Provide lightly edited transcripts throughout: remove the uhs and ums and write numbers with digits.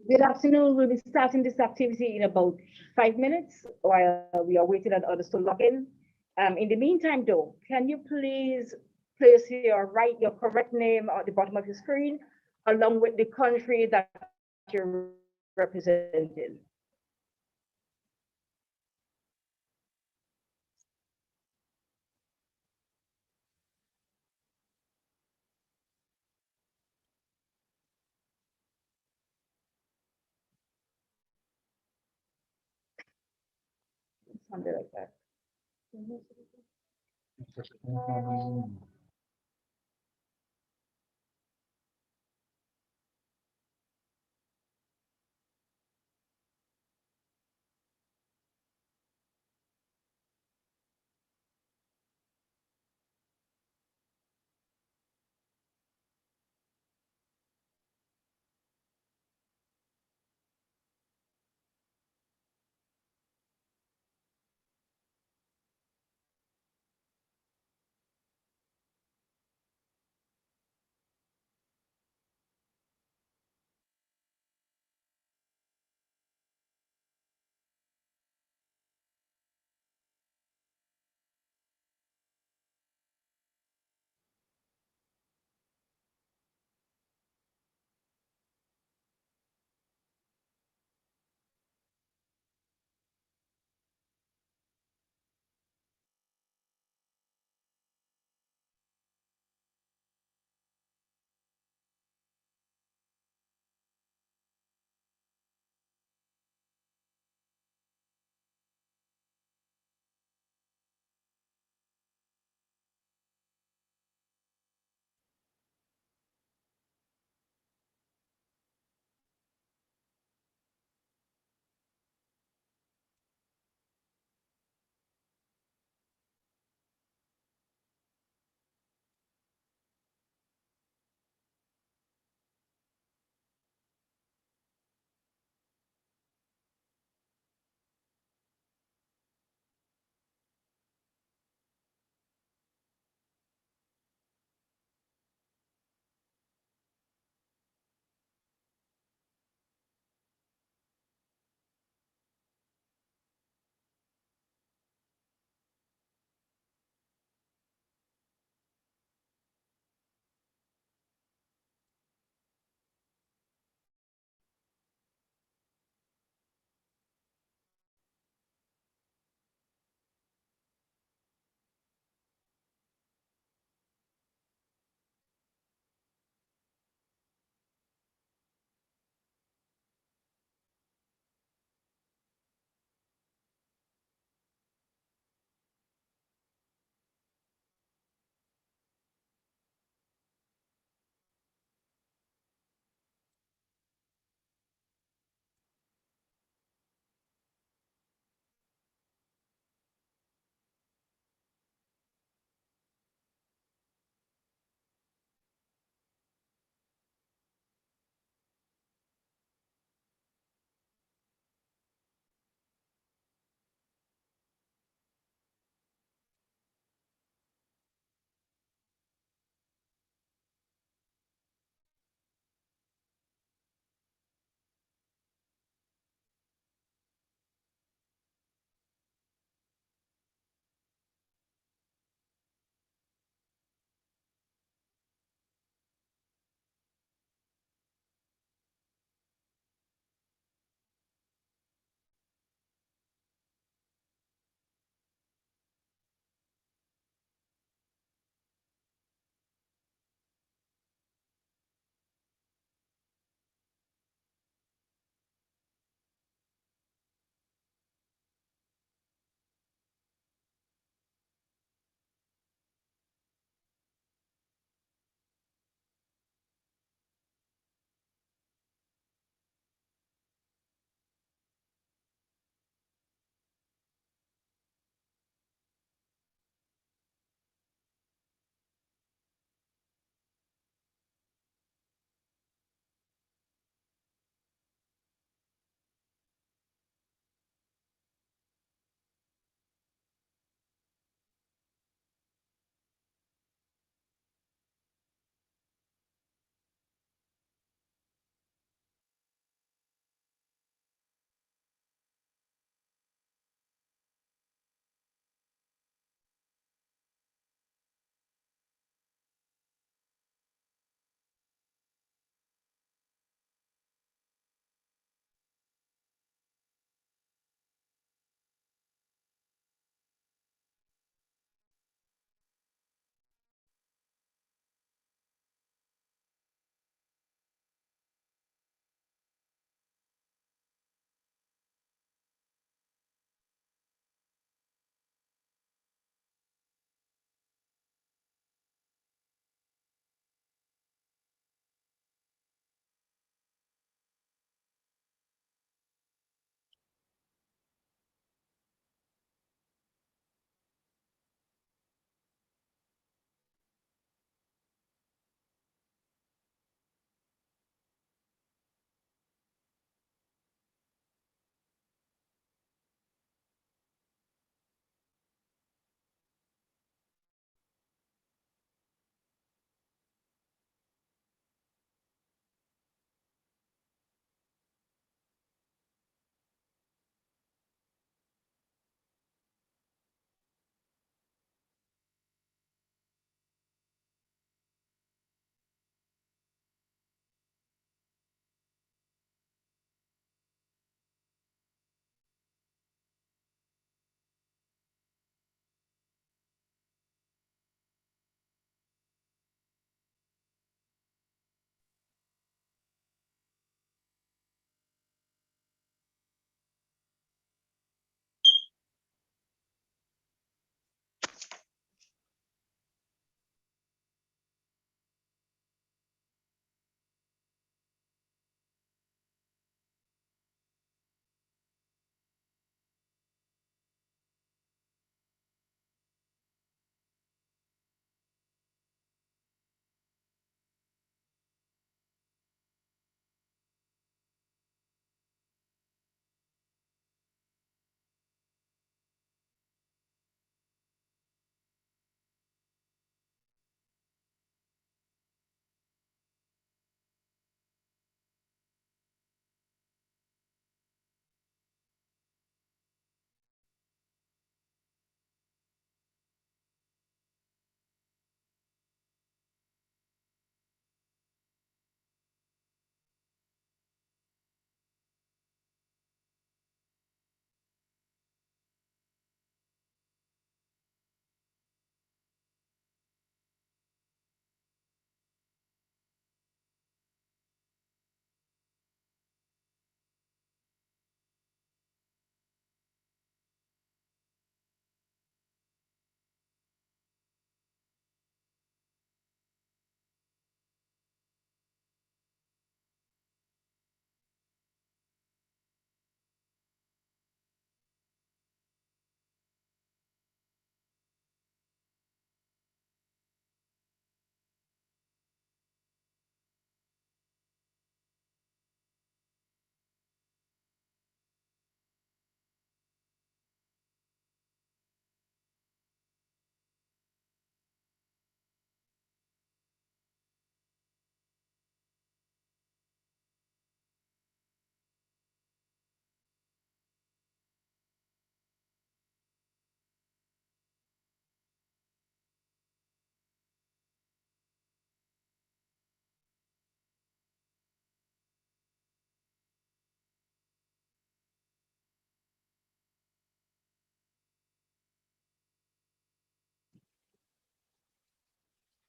Good afternoon. We'll be starting this activity in about 5 minutes while we are waiting on others to log in. In the meantime, though, can you please place your correct name at the bottom of your screen, along with the country that you're representing? Something like that.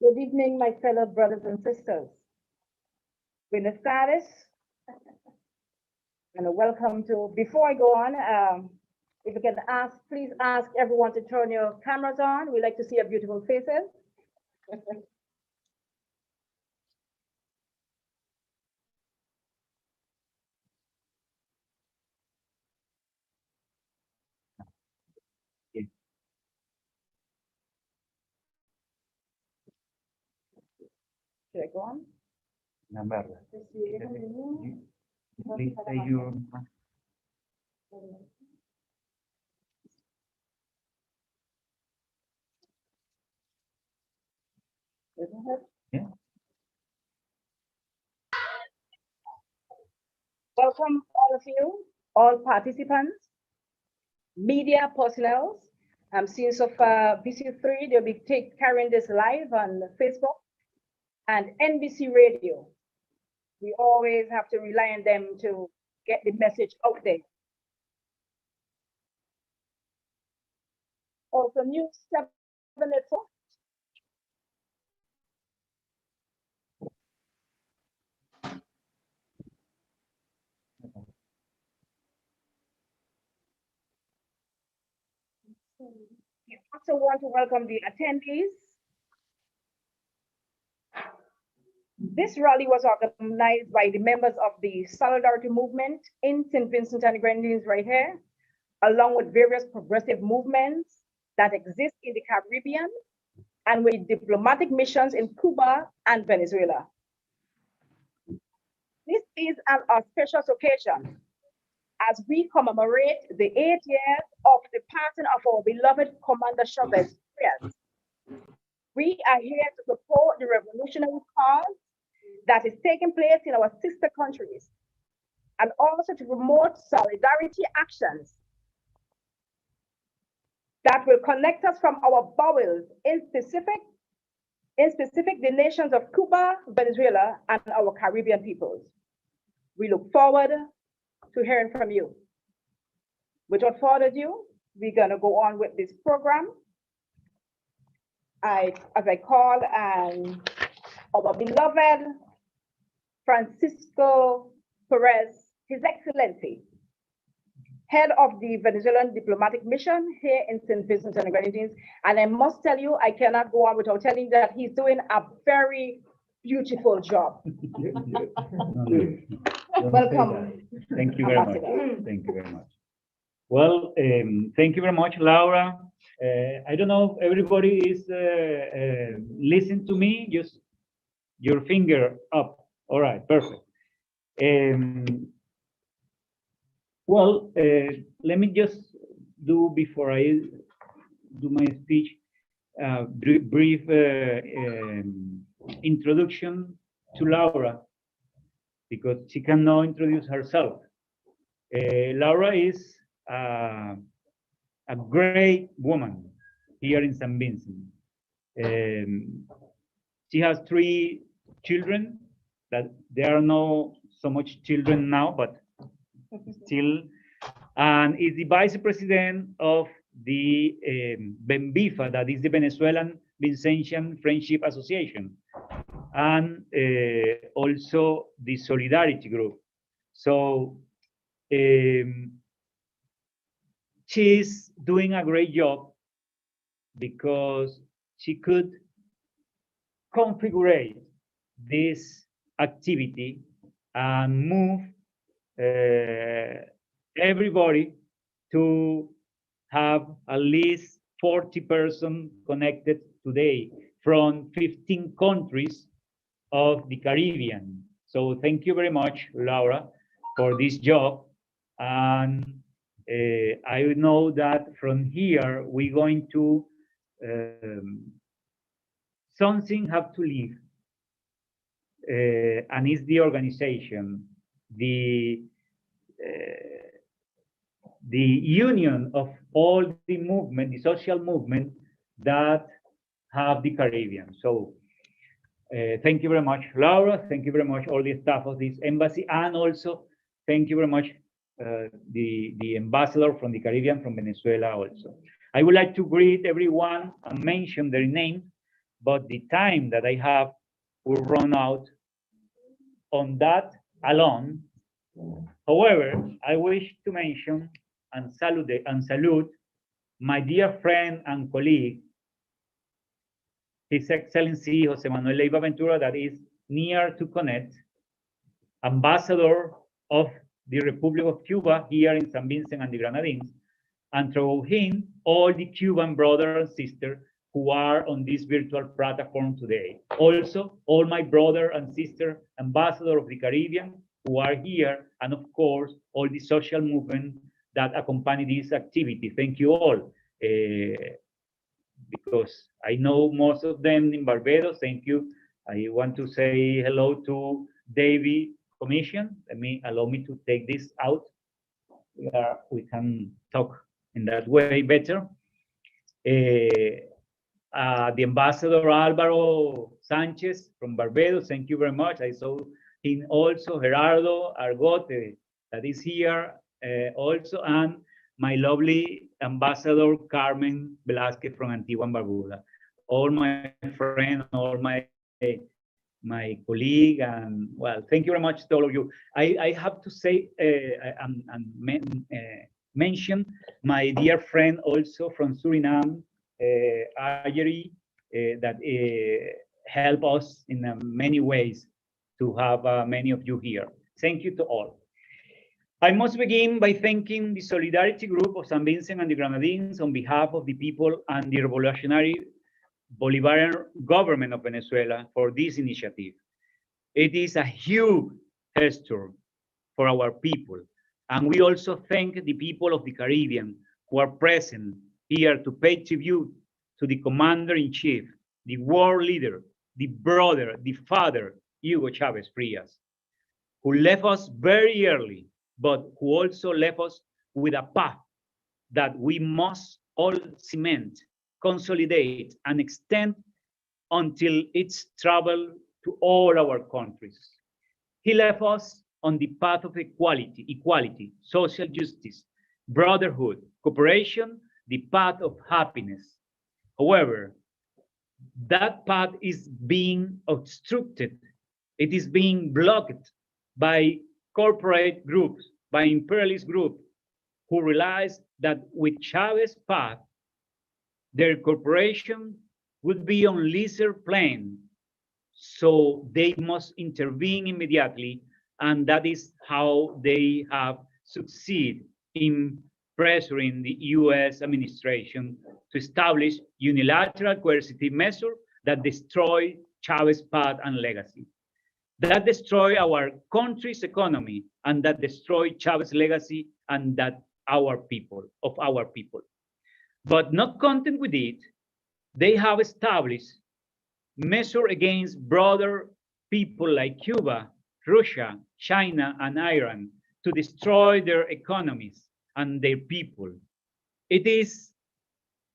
Good evening, my fellow brothers and sisters. Buenas tardes, and welcome to, before I go on, if you can ask, please ask everyone to turn your cameras on. We like to see your beautiful faces. Should I go on? Please say your. Yeah. Welcome all of you, all participants, media personnel. I'm seeing so far BC3, they'll be carrying this live on Facebook and NBC Radio. We always have to rely on them to get the message out there. Also, News 784. We also want to welcome the attendees. This rally was organized by the members of the Solidarity Movement in Saint Vincent and Grenadines right here, along with various progressive movements that exist in the Caribbean and with diplomatic missions in Cuba and Venezuela. This is an auspicious occasion as we commemorate the 8 years of the passing of our beloved Commander Chávez Frías. We are here to support the revolutionary cause that is taking place in our sister countries, and also to promote solidarity actions that will connect us from our bowels, in specific the nations of Cuba, Venezuela, and our Caribbean peoples. We look forward to hearing from you. Without further ado, we're gonna go on with this program. As I call our beloved Francisco Perez, His Excellency, head of the Venezuelan diplomatic mission here in Saint Vincent and Grenadines. And I must tell you, I cannot go on without telling you that he's doing a very beautiful job. Welcome. Thank you very much. Thank you very much. Well, thank you very much, Laura. I don't know if everybody is listening to me. Just your finger up. All right, perfect. Well, let me just do, before I do my speech, brief introduction to Laura, because she cannot introduce herself. Laura is a great woman here in Saint Vincent. She has 3 children, that there are no so much children now, but still, and is the vice president of the BENVIFA, that is the Venezuelan Vincentian Friendship Association, and also the Solidarity Group. So she's doing a great job because she could configure this activity and move everybody to have at least 40 persons connected today from 15 countries of the Caribbean. So thank you very much, Laura, for this job. And I know that from here, we're going to, something have to leave. And it's the organization, the union of all the movement, the social movement that have the Caribbean. So thank you very much, Laura. Thank you very much, all the staff of this embassy, and also thank you very much, the ambassador from the Caribbean, from Venezuela also. I would like to greet everyone and mention their names but the time that I have will run out on that alone. However, I wish to mention and salute my dear friend and colleague, His Excellency José Manuel Leiva Ventura, that is near to connect, Ambassador of the Republic of Cuba here in Saint Vincent and the Grenadines, and through him, all the Cuban brothers and sisters who are on this virtual platform today. Also, all my brother and sister ambassador of the Caribbean who are here, and of course, all the social movement that accompany this activity. Thank you all. Because I know most of them in Barbados. Thank you. I want to say hello to David Commission. Allow me to take this out. We can talk in that way better. The ambassador Álvaro Sánchez from Barbados, thank you very much. I saw him also, Gerardo Argote, that is here also, and my lovely ambassador Carmen Velázquez from Antigua Barbuda. All my friends, all my colleague, and well, thank you very much to all of you. I have to say and mention my dear friend also from Surinam, Ayeri, that help us in many ways to have many of you here. Thank you to all. I must begin by thanking the Solidarity Group of Saint Vincent and the Grenadines on behalf of the people and the revolutionary Bolivarian government of Venezuela for this initiative. It is a huge gesture for our people. And we also thank the people of the Caribbean who are present here to pay tribute to the Commander-in-Chief, the war leader, the brother, the father, Hugo Chávez Frías, who left us very early, but who also left us with a path that we must all cement, consolidate, and extend until it's traveled to all our countries. He left us on the path of equality, social justice, brotherhood, cooperation, the path of happiness. However, that path is being obstructed. It is being blocked by corporate groups, by imperialist groups, who realize that with Chávez's path, their corporation would be on lesser plane. So they must intervene immediately, and that is how they have succeeded in pressuring the US administration to establish unilateral coercive measures that destroy Chávez's path and legacy, that destroy our country's economy, and that destroy Chávez's legacy and that our people. But not content with it, they have established measures against brother people like Cuba, Russia, China, and Iran to destroy their economies and their people. It is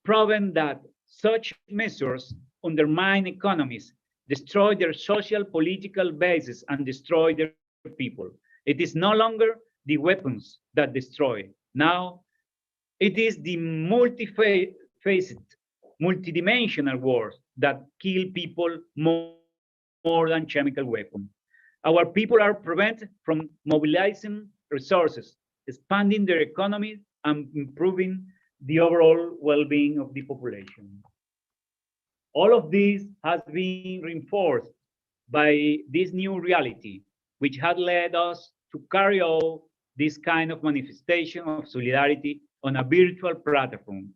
proven that such measures undermine economies, destroy their social political basis, and destroy their people. It is no longer the weapons that destroy. Now, it is the multifaceted, multidimensional wars that kill people more than chemical weapons. Our people are prevented from mobilizing resources, expanding their economy, and improving the overall well-being of the population. All of this has been reinforced by this new reality, which had led us to carry out this kind of manifestation of solidarity on a virtual platform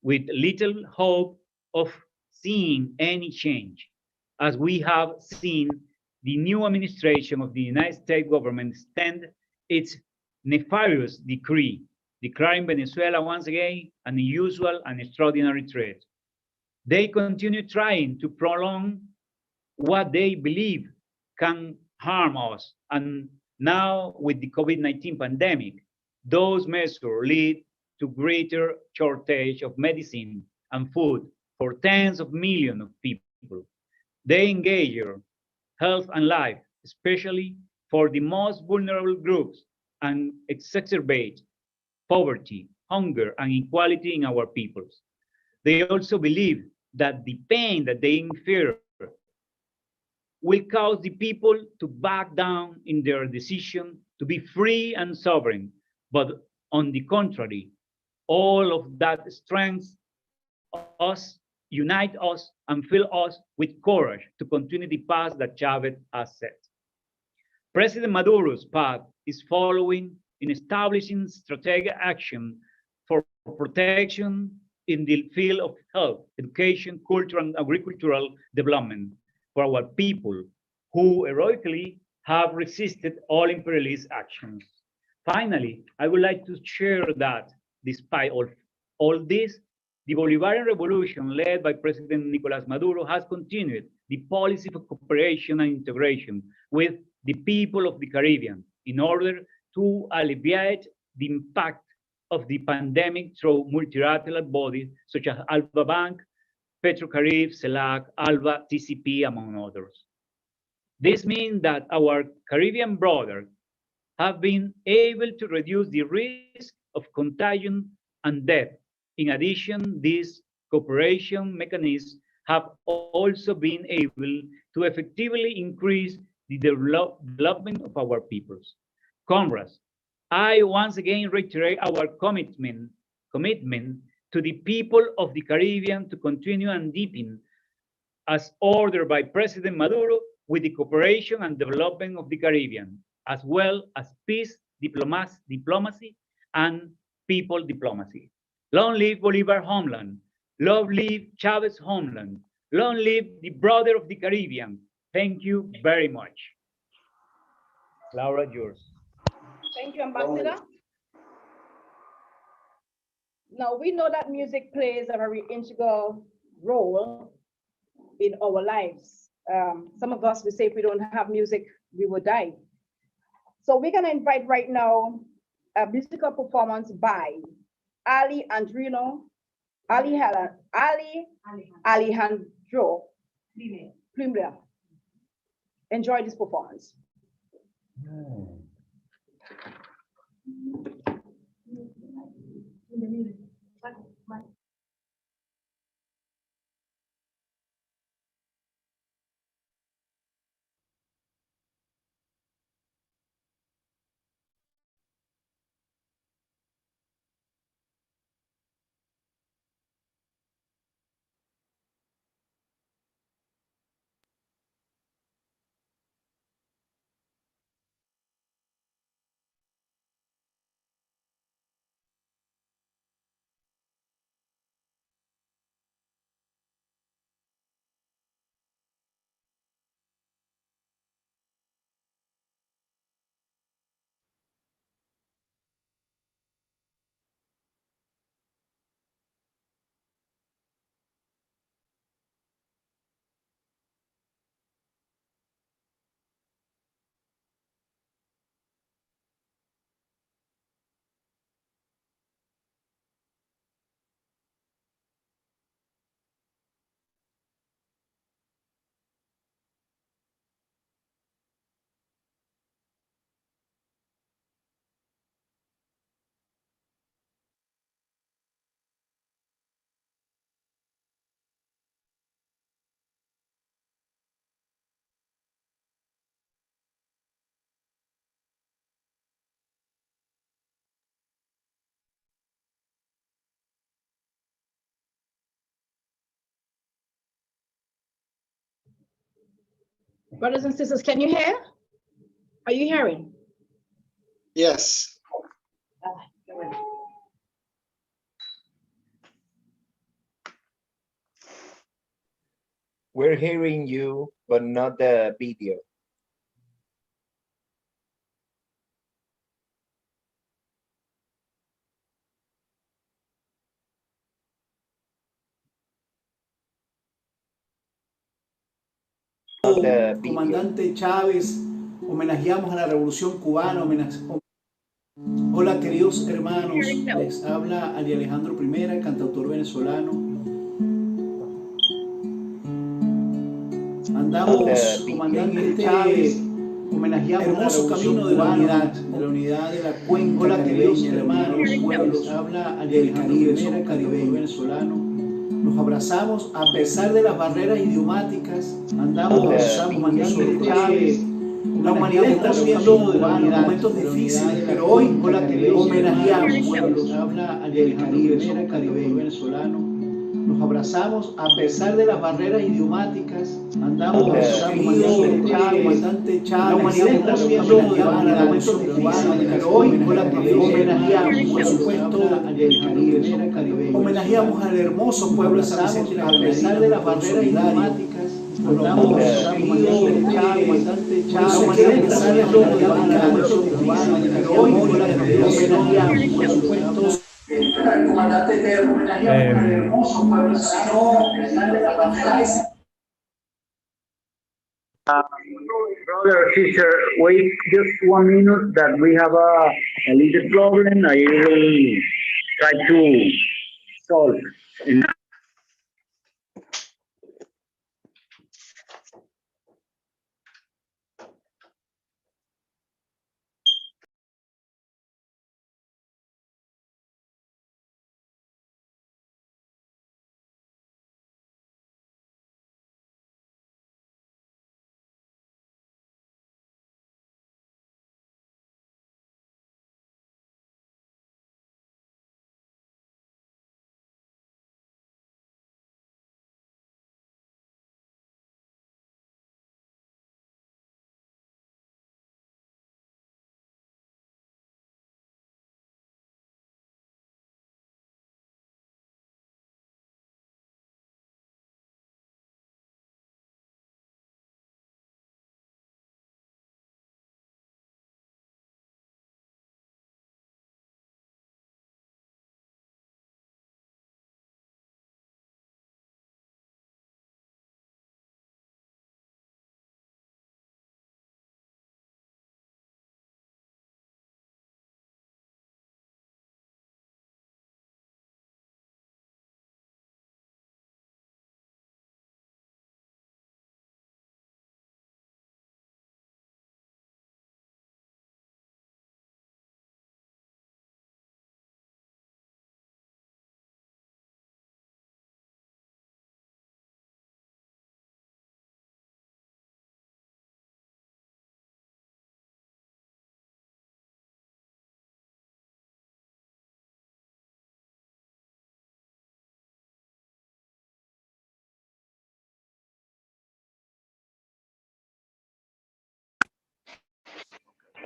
with little hope of seeing any change, as we have seen the new administration of the United States government extend its nefarious decree, declaring Venezuela once again an unusual and extraordinary threat. They continue trying to prolong what they believe can harm us. And now with the COVID-19 pandemic, those measures lead to greater shortage of medicine and food for tens of millions of people. They endanger health and life, especially for the most vulnerable groups, and exacerbate poverty, hunger, and inequality in our peoples. They also believe that the pain that they incur will cause the people to back down in their decision to be free and sovereign. But on the contrary, all of that strengthens us, unite us, and fill us with courage to continue the path that Chavez has set. President Maduro's path is following in establishing strategic action for protection in the field of health, education, culture, and agricultural development for our people who heroically have resisted all imperialist actions. Finally, I would like to share that despite all this, the Bolivarian Revolution led by President Nicolas Maduro has continued the policy of cooperation and integration with the people of the Caribbean in order to alleviate the impact of the pandemic through multilateral bodies such as Alba Bank, PETROCARIBE, CELAC, ALBA-TCP, among others. This means that our Caribbean brothers have been able to reduce the risk of contagion and death. In addition, these cooperation mechanisms have also been able to effectively increase the development of our peoples. Comrades, I once again reiterate our commitment to the people of the Caribbean to continue and deepen, as ordered by President Maduro, with the cooperation and development of the Caribbean, as well as peace, diplomacy, and people diplomacy. Long live Bolivar homeland. Long live Chavez homeland. Long live the brother of the Caribbean. Thank you very much. Laura, yours. Thank you, Ambassador. Now, we know that music plays a very integral role in our lives. Some of us will say if we don't have music, we will die. So we're going to invite right now a musical performance by Alejandro Plumler. Enjoy this performance. Brothers and sisters, can you hear? Are you hearing? Yes. We're hearing you, but not the video. Comandante Chávez, homenajeamos a la Revolución Cubana. Hola, queridos hermanos, les habla Ali Alejandro I, cantautor venezolano. Andamos, comandante Chávez, homenajeamos hermoso camino de la unidad de la cuenca. Hola, queridos hermanos, pueblos, habla Ali Alejandro I, caribeño venezolano. Nos abrazamos a pesar de las barreras idiomáticas. Andamos, mandando Chávez. La humanidad está viviendo momentos difíciles, pero hoy homenajeamos pueblos. Habla del Caribe, caribeño venezolano. Nos abrazamos a pesar de las barreras idiomáticas. Andamos, comandante Chávez. La humanidad está viviendo momentos difíciles, pero hoy homenajeamos, por supuesto, del Caribe, caribeño. Homenajeamos al hermoso pueblo de Saint Vincent y Grenadines, a pesar de las barreras idiomáticas. Andamos, comandante Chávez. La humanidad está viviendo momentos difíciles, pero hoy homenajeamos, por supuesto. Comandante, te homenajeamos al hermoso pueblo de Saint Vincent. Brother, sister, wait just 1 minute that we have a little problem. I will try to solve.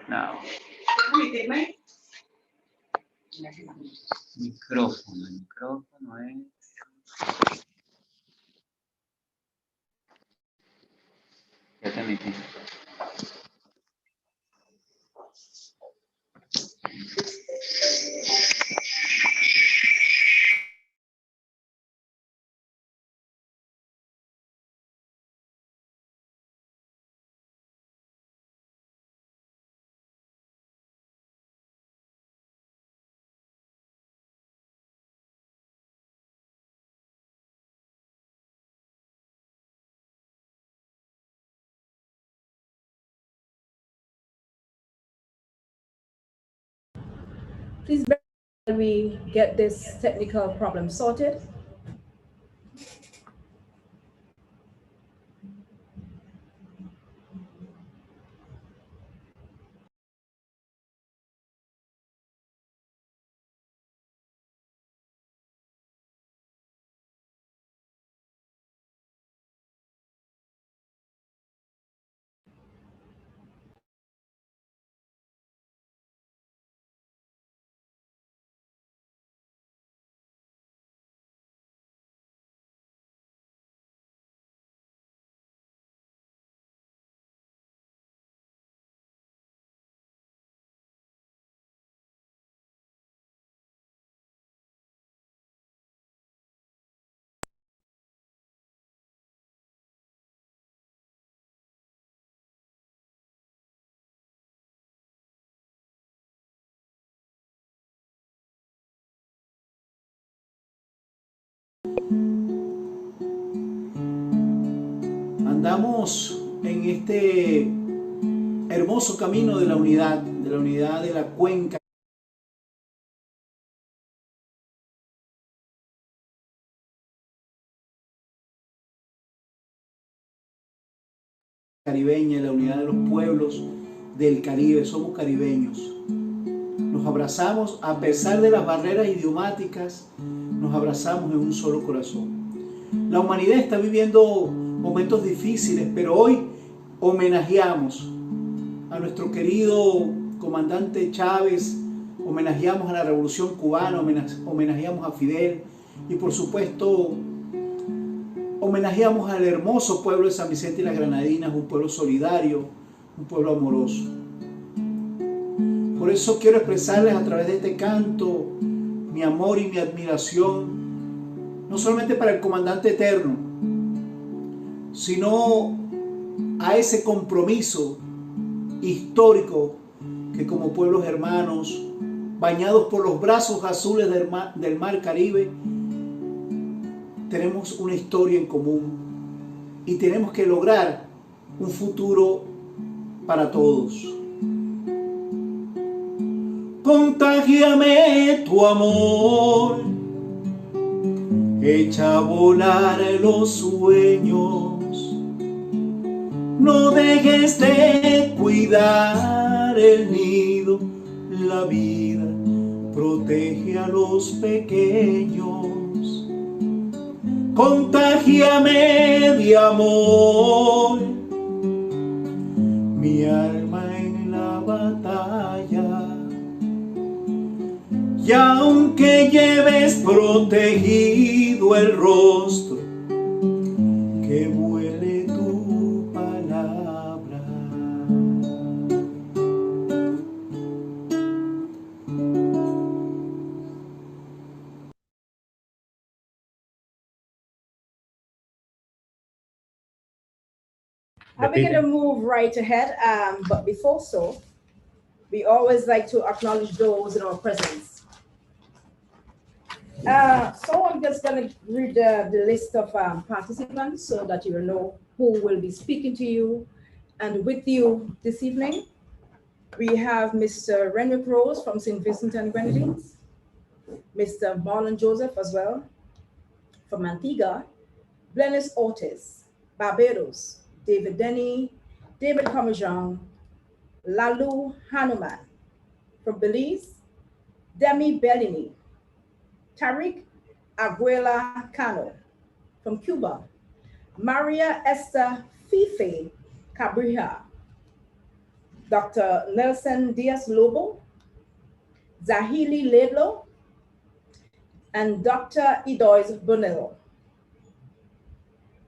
Now. Micrófono, el micrófono es... Ya te metí. Please bear while we get this technical problem sorted. Andamos en este hermoso camino de la unidad de la cuenca caribeña y la unidad de los pueblos del Caribe. Somos caribeños. Nos abrazamos a pesar de las barreras idiomáticas, nos abrazamos en un solo corazón. La humanidad está viviendo momentos difíciles, pero hoy homenajeamos a nuestro querido comandante Chávez, homenajeamos a la Revolución Cubana, homenajeamos a Fidel y por supuesto homenajeamos al hermoso pueblo de San Vicente y las Grenadines, un pueblo solidario, un pueblo amoroso. Por eso quiero expresarles a través de este canto mi amor y mi admiración, no solamente para el comandante eterno, sino a ese compromiso histórico que como pueblos hermanos, bañados por los brazos azules del mar Caribe, tenemos una historia en común y tenemos que lograr un futuro para todos. Contágiame tu amor, echa a volar los sueños, no dejes de cuidar el nido, la vida, protege a los pequeños. Contágiame de amor, mi alma en la batalla. Y aunque lleves protegido el rostro, que vuele tu palabra. We're going to move right ahead, but before so, we always like to acknowledge those in our presence. So I'm just going to read the list of participants so that you will know who will be speaking to you and with you this evening. We have Mr. Renwick Rose from Saint Vincent and Grenadines, Mr. Marlon Joseph as well from Antigua, Glennis Ortiz, Barbados, David Denny, David Commejon, Lalu Hanuman from Belize, Demi Bellini, Tariq Aguila Cano from Cuba, Maria Esther Fife Cabrija, Dr. Nelson Diaz Lobo, Zahili Ledlo, and Dr. Idois Bonello.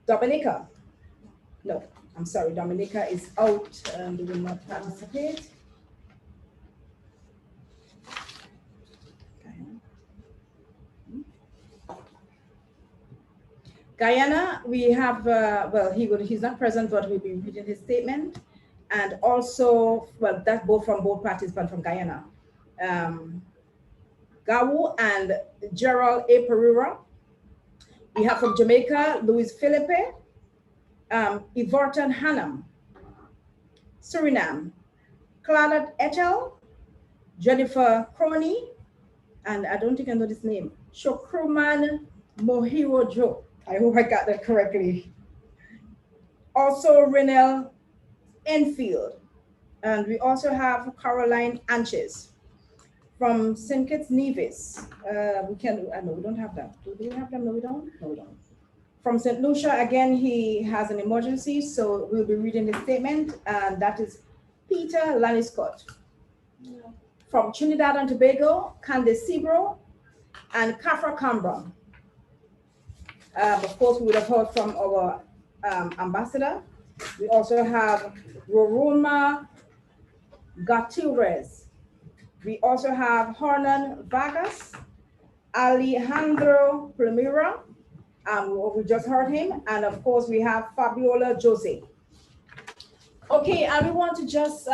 Dominica, no, I'm sorry, Dominica is out and will not participate. Guyana, we have, well, he's not present, but we'll be reading his statement. And also, well, that's both from both participants from Guyana. Gawu and Gerald A. Pereira. We have from Jamaica, Luis Felipe, Ivorton Hannam. Surinam, Claudette Echel, Jennifer Crony, and I don't think I know this name, Shokruman Mohiro Joe. I hope I got that correctly. Also, Renel Enfield. And we also have Caroline Anches from St. Kitts Nevis. We don't have that. Do we have them? No, we don't. No, we don't. From St. Lucia, again, he has an emergency, so we'll be reading the statement, and that is Peter Laniscott. Yeah. From Trinidad and Tobago, Candice Sebro and Kafra Cambra. Of course, we would have heard from our ambassador. We also have Roruma Gutierrez. We also have Hernan Vargas, Alejandro Primera, we just heard him, and of course we have Fabiola Jose. Okay, and we want to just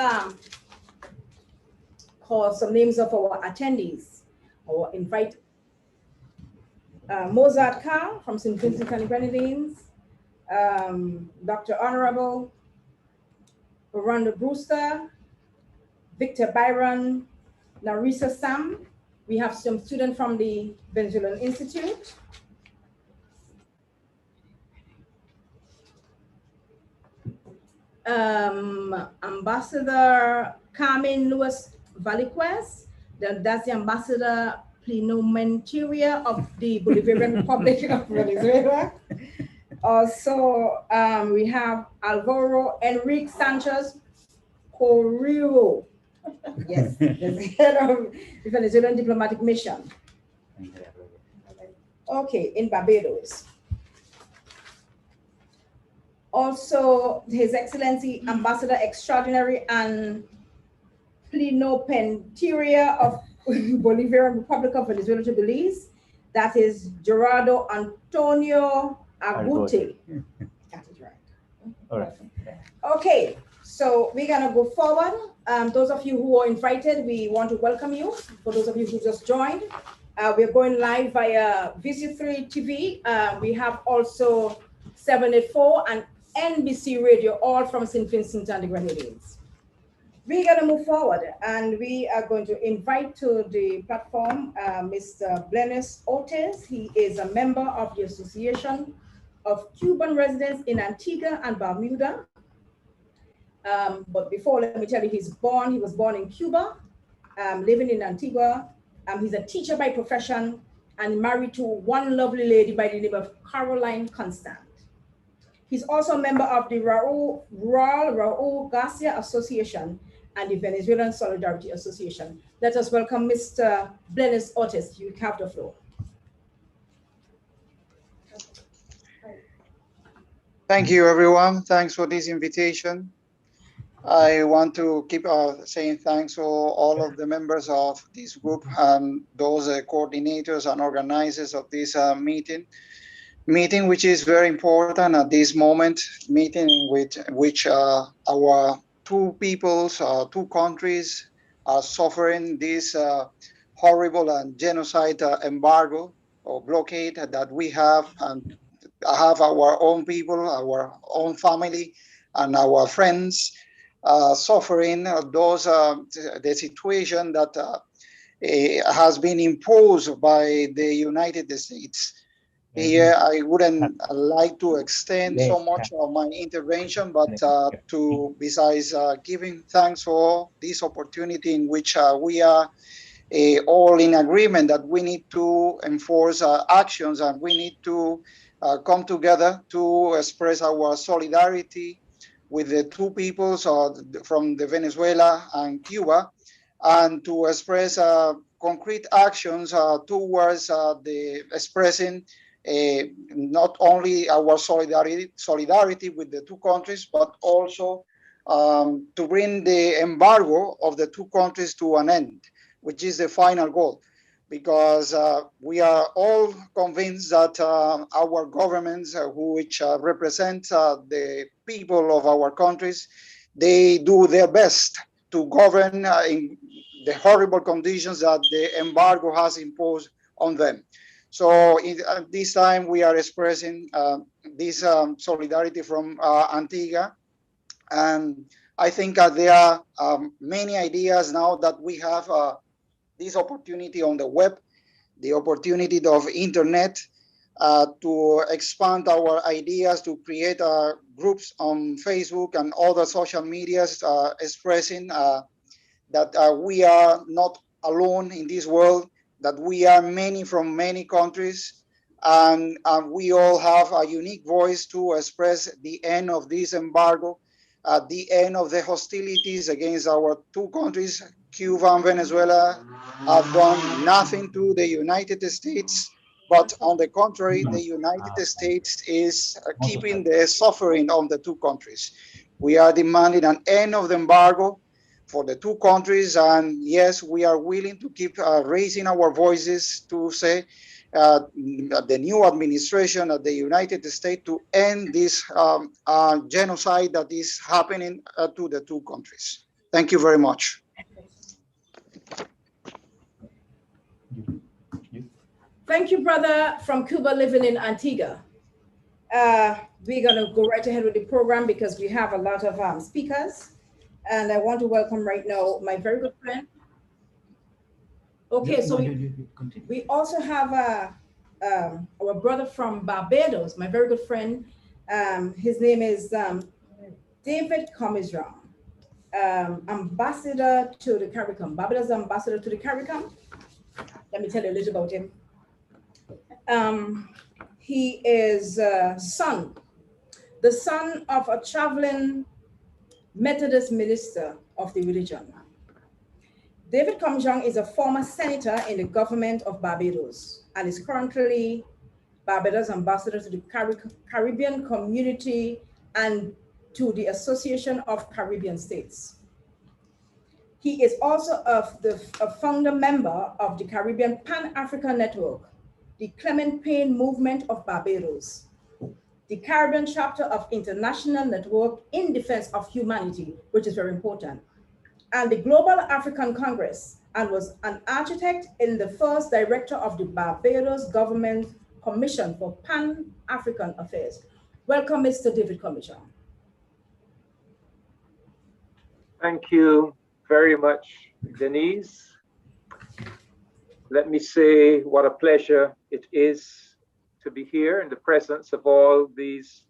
call some names of our attendees, or invite Mozart Carr from St. Vincent and Grenadines, Dr. Honorable Rhonda Brewster, Victor Byron, Narisa Sam. We have some students from the Venezuelan Institute. Ambassador Carmen Luis Valiquez, that's the Ambassador Plenipotentiary of the Bolivarian Republic of Venezuela. Also, we have Alvaro Enrique Sanchez Correo. Yes, the head of the Venezuelan diplomatic mission. Okay, in Barbados. Also, His Excellency Ambassador Extraordinary and Plenipotentiary of Bolivarian Republic of Venezuela to Belize. That is Gerardo Antonio Agute. That is right. All right. Okay, so we're gonna go forward. Those of you who are invited, we want to welcome you. For those of you who just joined, we're going live via VC3 TV. We have also 784 and NBC Radio, all from Saint Vincent and the Grenadines. We're gonna move forward, and we are going to invite to the platform Mr. Blenis Ortiz. He is a member of the Association of Cuban Residents in Antigua and Barbuda. But before, let me tell you, he was born in Cuba, living in Antigua. He's a teacher by profession and married to one lovely lady by the name of Caroline Constant. He's also a member of the Raul Garcia Association and the Venezuelan Solidarity Association. Let us welcome Mr. Blenis Ortiz. You have the floor. Thank you, everyone. Thanks for this invitation. I want to keep saying thanks to all of the members of this group and those coordinators and organizers of this meeting, which is very important at this moment, meeting in which our two peoples, two countries are suffering this horrible and genocide embargo or blockade that we have, and have our own people, our own family, and our friends suffering the situation that has been imposed by the United States. Here, I wouldn't like to extend so much of my intervention, but besides giving thanks for this opportunity in which we are all in agreement that we need to enforce actions, and we need to come together to express our solidarity with the two peoples from the Venezuela and Cuba, and to express concrete actions towards the expressing not only our solidarity with the two countries, but also to bring the embargo of the two countries to an end, which is the final goal. Because we are all convinced that our governments, which represent the people of our countries, they do their best to govern in the horrible conditions that the embargo has imposed on them. So at this time, we are expressing this solidarity from Antigua. And I think there are many ideas now that we have this opportunity on the web, the opportunity of internet, to expand our ideas, to create groups on Facebook and other social medias, expressing that we are not alone in this world, that we are many from many countries, and we all have a unique voice to express the end of this embargo, the end of the hostilities against our two countries. Cuba and Venezuela have done nothing to the United States, but on the contrary, the United States is keeping the suffering of the two countries. We are demanding an end of the embargo for the two countries, and yes, we are willing to keep raising our voices to say the new administration of the United States to end this genocide that is happening to the two countries. Thank you very much. Thank you, brother from Cuba living in Antigua. We're gonna go right ahead with the program because we have a lot of speakers. And I want to welcome right now my very good friend. Okay, so we also have our brother from Barbados, my very good friend. His name is David Commistrong, ambassador to the CARICOM, Barbados ambassador to the CARICOM. Let me tell you a little about him. He is the son of a traveling Methodist minister of the religion. David Commistrong is a former senator in the government of Barbados and is currently Barbados ambassador to the Caribbean community and to the Association of Caribbean States. He is also a founder member of the Caribbean Pan-African Network, the Clement Payne Movement of Barbados, the Caribbean chapter of International Network in Defense of Humanity, which is very important, and the Global African Congress, and was an architect in the first director of the Barbados Government Commission for Pan-African Affairs. Welcome, Mr. David Commistrong. Thank you very much, Denise. Let me say what a pleasure it is to be here in the presence of all these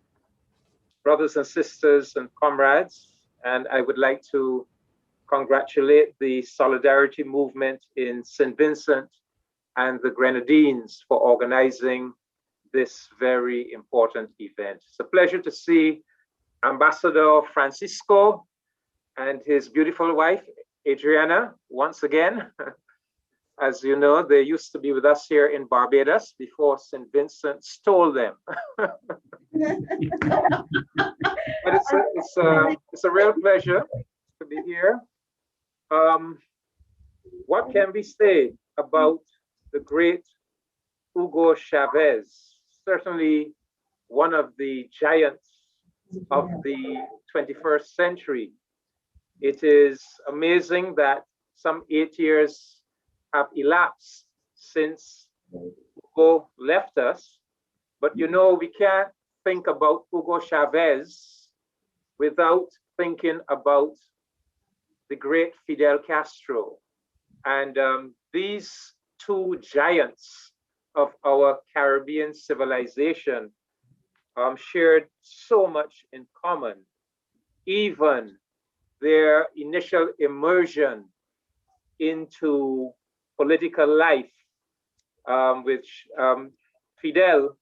brothers and sisters and comrades. And I would like to congratulate the Solidarity Movement in Saint Vincent and the Grenadines for organizing this very important event. It's a pleasure to see Ambassador Francisco and his beautiful wife, Adriana, once again. As you know, they used to be with us here in Barbados before St. Vincent stole them. But it's a real pleasure to be here. What can we say about the great Hugo Chávez? Certainly one of the giants of the 21st century. It is amazing that some 8 years have elapsed since Hugo left us. But you know, we can't think about Hugo Chávez without thinking about the great Fidel Castro. And these two giants of our Caribbean civilization shared so much in common. Even their initial immersion into political life, which Fidel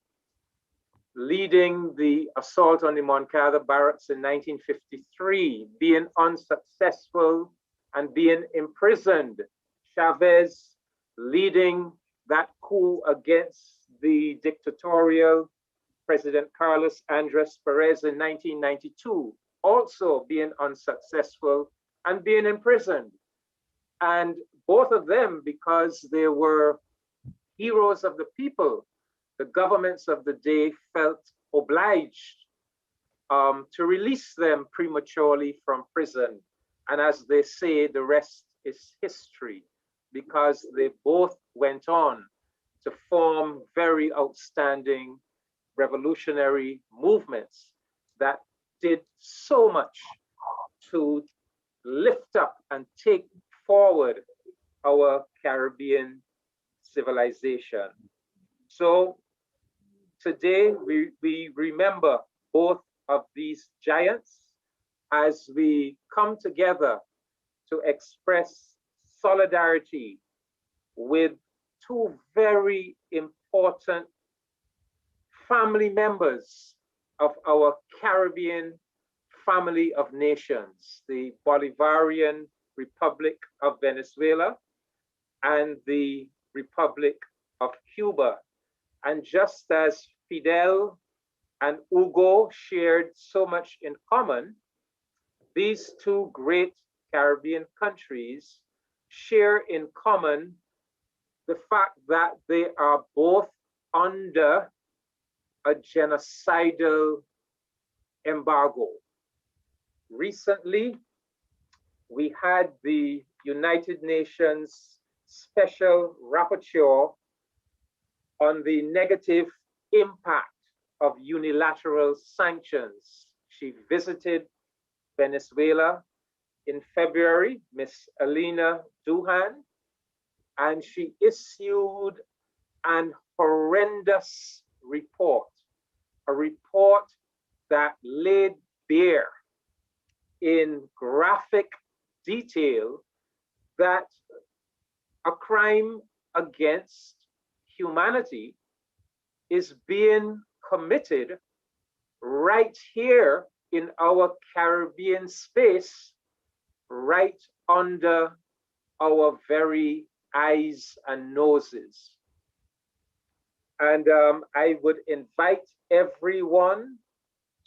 leading the assault on the Moncada barracks in 1953, being unsuccessful and being imprisoned. Chávez leading that coup against the dictatorial President Carlos Andrés Pérez in 1992, also being unsuccessful and being imprisoned. And both of them, because they were heroes of the people, the governments of the day felt obliged to release them prematurely from prison. And as they say, the rest is history, because they both went on to form very outstanding revolutionary movements that did so much to lift up and take forward our Caribbean civilization. So today we remember both of these giants as we come together to express solidarity with two very important family members of our Caribbean family of nations, the Bolivarian Republic of Venezuela and the Republic of Cuba. And just as Fidel and Hugo shared so much in common, these two great Caribbean countries share in common the fact that they are both under a genocidal embargo. Recently, we had the United Nations Special Rapporteur on the negative impact of unilateral sanctions. She visited Venezuela in February, Miss Alina Duhan, and she issued an horrendous report, a report that laid bare in graphic detail that a crime against humanity is being committed right here in our Caribbean space, right under our very eyes and noses. And I would invite everyone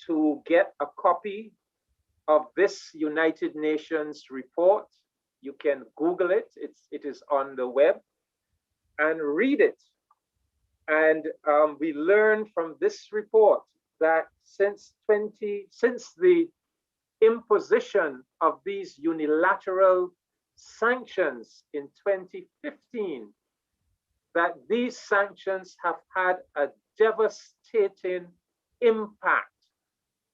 to get a copy of this United Nations report. You can Google it. It is on the web, and read it. And we learn from this report that since the imposition of these unilateral sanctions in 2015, that these sanctions have had a devastating impact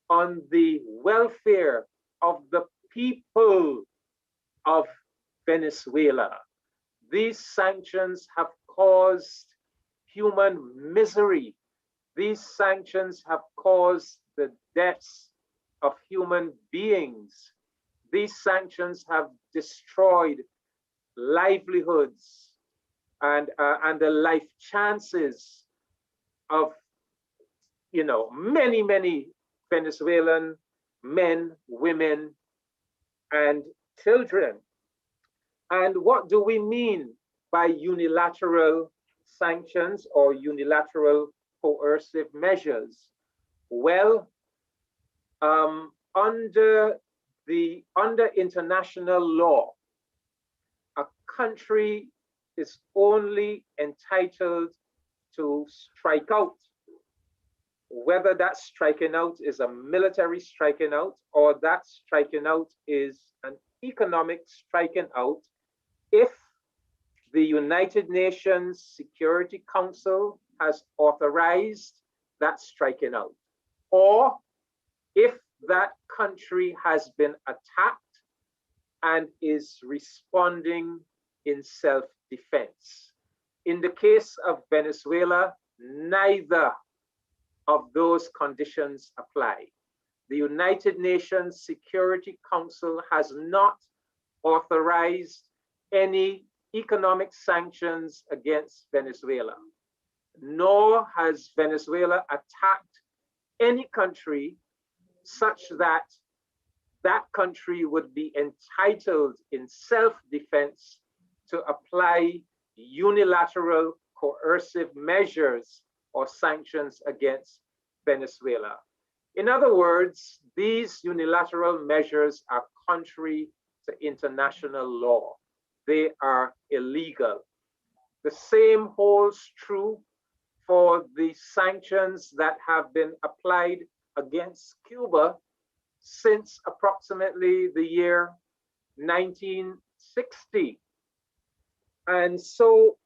on the welfare of the people of Venezuela. These sanctions have caused human misery. These sanctions have caused the deaths of human beings. These sanctions have destroyed livelihoods and the life chances of, you know, many Venezuelan men, women, and children. And what do we mean by unilateral sanctions or unilateral coercive measures? Well, under international law, a country is only entitled to strike out, whether that striking out is a military striking out or that striking out is an economic striking out, if the United Nations Security Council has authorized that striking out, or if that country has been attacked and is responding in self-defense. In the case of Venezuela, neither of those conditions apply. The United Nations Security Council has not authorized any economic sanctions against Venezuela, nor has Venezuela attacked any country such that that country would be entitled in self-defense to apply unilateral coercive measures or sanctions against Venezuela. In other words, these unilateral measures are contrary to international law. They are illegal. The same holds true for the sanctions that have been applied against Cuba since approximately the year 1960. And so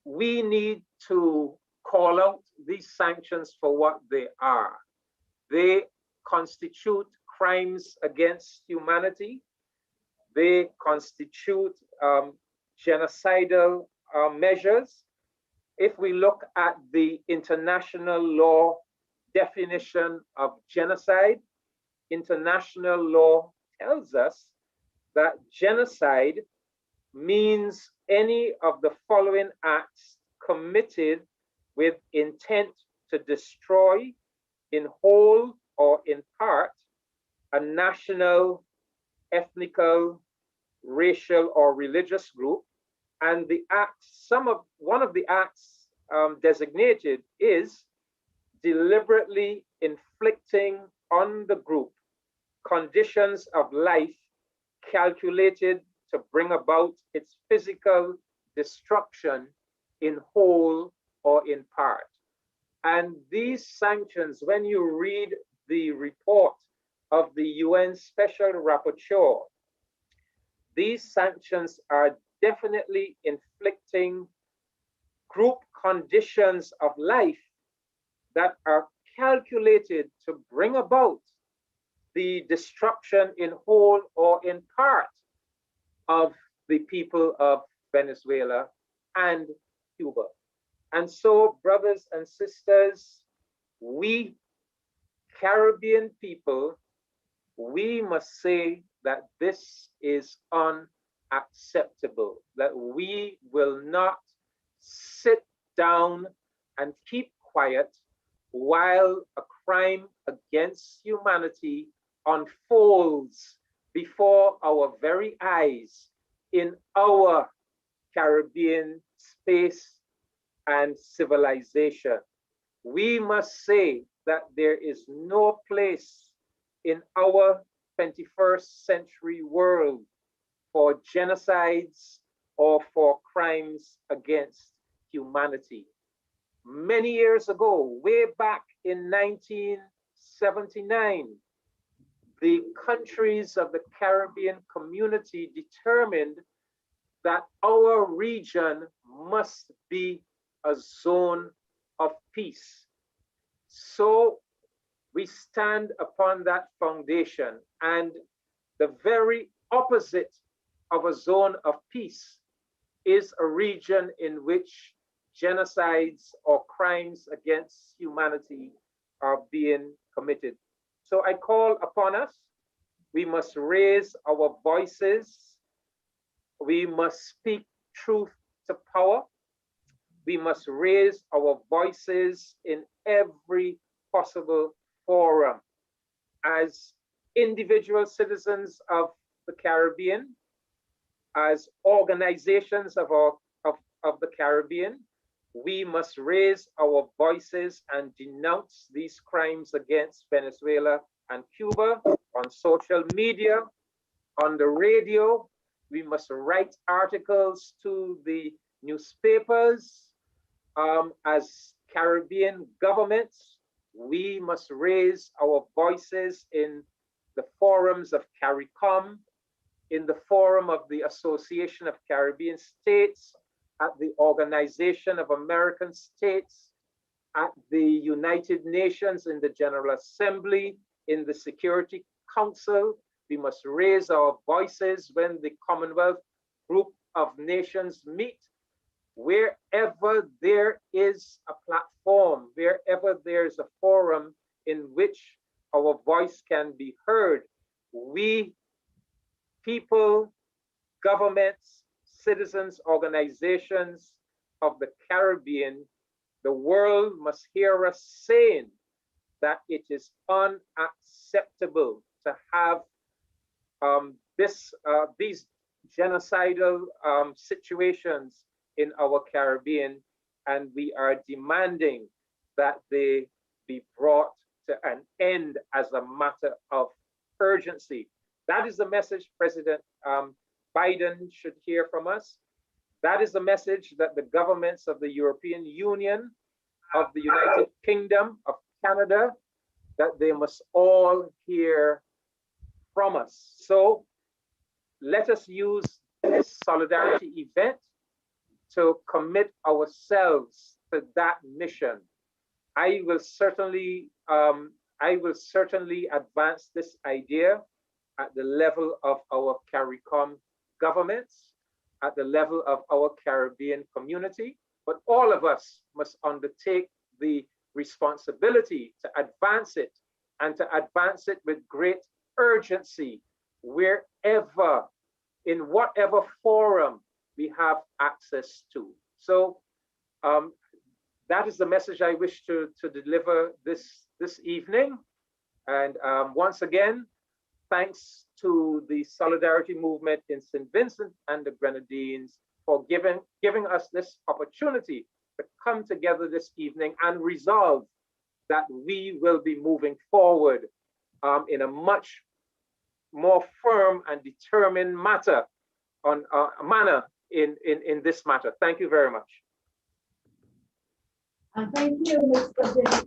we need to call out these sanctions for what they are. They constitute crimes against humanity. They constitute genocidal measures. If we look at the international law definition of genocide, international law tells us that genocide means any of the following acts committed with intent to destroy in whole or in part a national, ethnical, racial, or religious group. And the acts, one of the acts designated is deliberately inflicting on the group conditions of life calculated to bring about its physical destruction in whole or in part. And these sanctions, when you read the report of the UN Special Rapporteur, these sanctions are definitely inflicting group conditions of life that are calculated to bring about the destruction in whole or in part of the people of Venezuela and Cuba. And so, brothers and sisters, we Caribbean people we must say that this is unacceptable, that we will not sit down and keep quiet while a crime against humanity unfolds before our very eyes in our Caribbean space and civilization. We must say that there is no place in our 21st century world for genocides or for crimes against humanity. Many years ago, way back in 1979, the countries of the Caribbean community determined that our region must be a zone of peace. So we stand upon that foundation, and the very opposite of a zone of peace is a region in which genocides or crimes against humanity are being committed. So I call upon us, we must raise our voices, we must speak truth to power, we must raise our voices in every possible forum as individual citizens of the Caribbean, as organizations of the Caribbean. We must raise our voices and denounce these crimes against Venezuela and Cuba on social media, on the radio. We must write articles to the newspapers. As Caribbean governments, we must raise our voices in the forums of CARICOM, in the forum of the Association of Caribbean States, at the Organization of American States, at the United Nations, in the General Assembly, in the Security Council. We must raise our voices when the Commonwealth Group of Nations meet. Wherever there is a platform, wherever there's a forum in which our voice can be heard, we, people, governments, citizens, organizations of the Caribbean, the world must hear us saying that it is unacceptable to have these genocidal situations in our Caribbean, and we are demanding that they be brought to an end as a matter of urgency. That is the message President Biden should hear from us. That is the message that the governments of the European Union, of the United Kingdom, of Canada, that they must all hear from us. So let us use this solidarity event to commit ourselves to that mission. I will certainly advance this idea at the level of our CARICOM governments, at the level of our Caribbean community, but all of us must undertake the responsibility to advance it, and to advance it with great urgency wherever, in whatever forum we have access to. So that is the message I wish to deliver this evening. And once again, thanks to the Solidarity Movement in Saint Vincent and the Grenadines for giving us this opportunity to come together this evening and resolve that we will be moving forward in a much more firm and determined manner in this matter. Thank you very much. And thank you, Mr. David.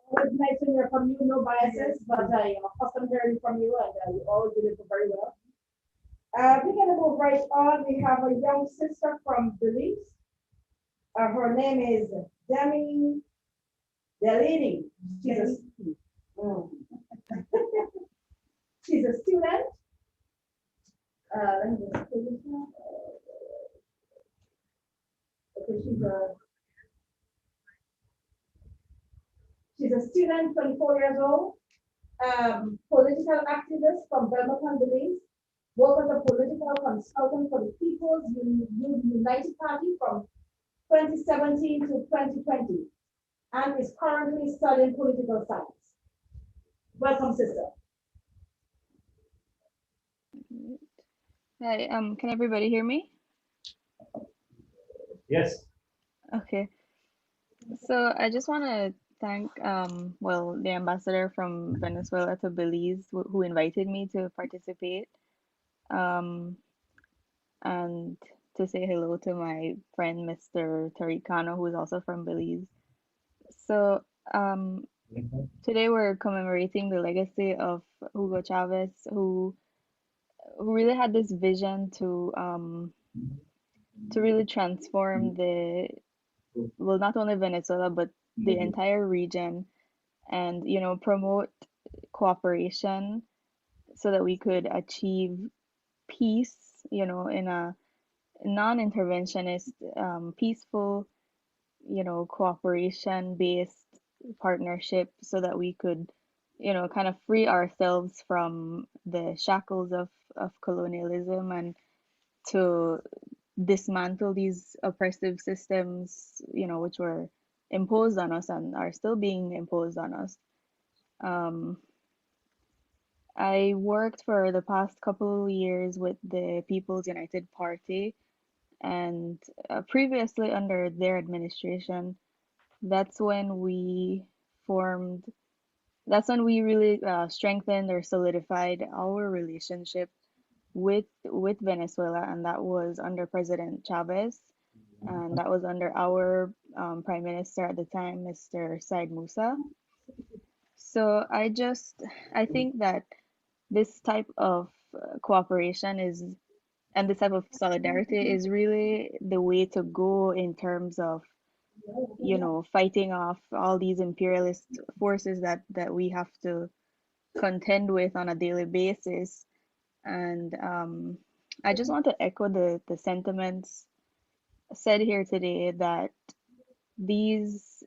Always nice to hear from you, no biases, but I am accustomed to hearing from you, and you always do it very well. We're going to move right on. We have a young sister from Belize. Her name is Demi Delini. She's a student. Let me just put this one. Okay, she's a student, 24 years old. political activist from Belmopan, Belize, worked as a political consultant for the People's United Party from 2017 to 2020, and is currently studying political science. Welcome, sister. Hi, can everybody hear me? Yes. Okay. So I just want to thank, well, the ambassador from Venezuela to Belize who invited me to participate, and to say hello to my friend, Mr. Taricano, who is also from Belize. So today we're commemorating the legacy of Hugo Chavez, who really had this vision to really transform well, not only Venezuela, but the entire region, and, you know, promote cooperation so that we could achieve peace, you know, in a non-interventionist, peaceful, you know, cooperation-based partnership so that we could, you know, kind of free ourselves from the shackles of colonialism and to dismantle these oppressive systems, you know, which were imposed on us and are still being imposed on us. I worked for the past couple of years with the People's United Party, and previously under their administration, that's when we really strengthened or solidified our relationship with Venezuela, and that was under President Chavez, and that was under our Prime Minister at the time, Mr. Said Musa. So I think that this type of cooperation and this type of solidarity is really the way to go in terms of, you know, fighting off all these imperialist forces that we have to contend with on a daily basis. And I just want to echo the sentiments said here today that this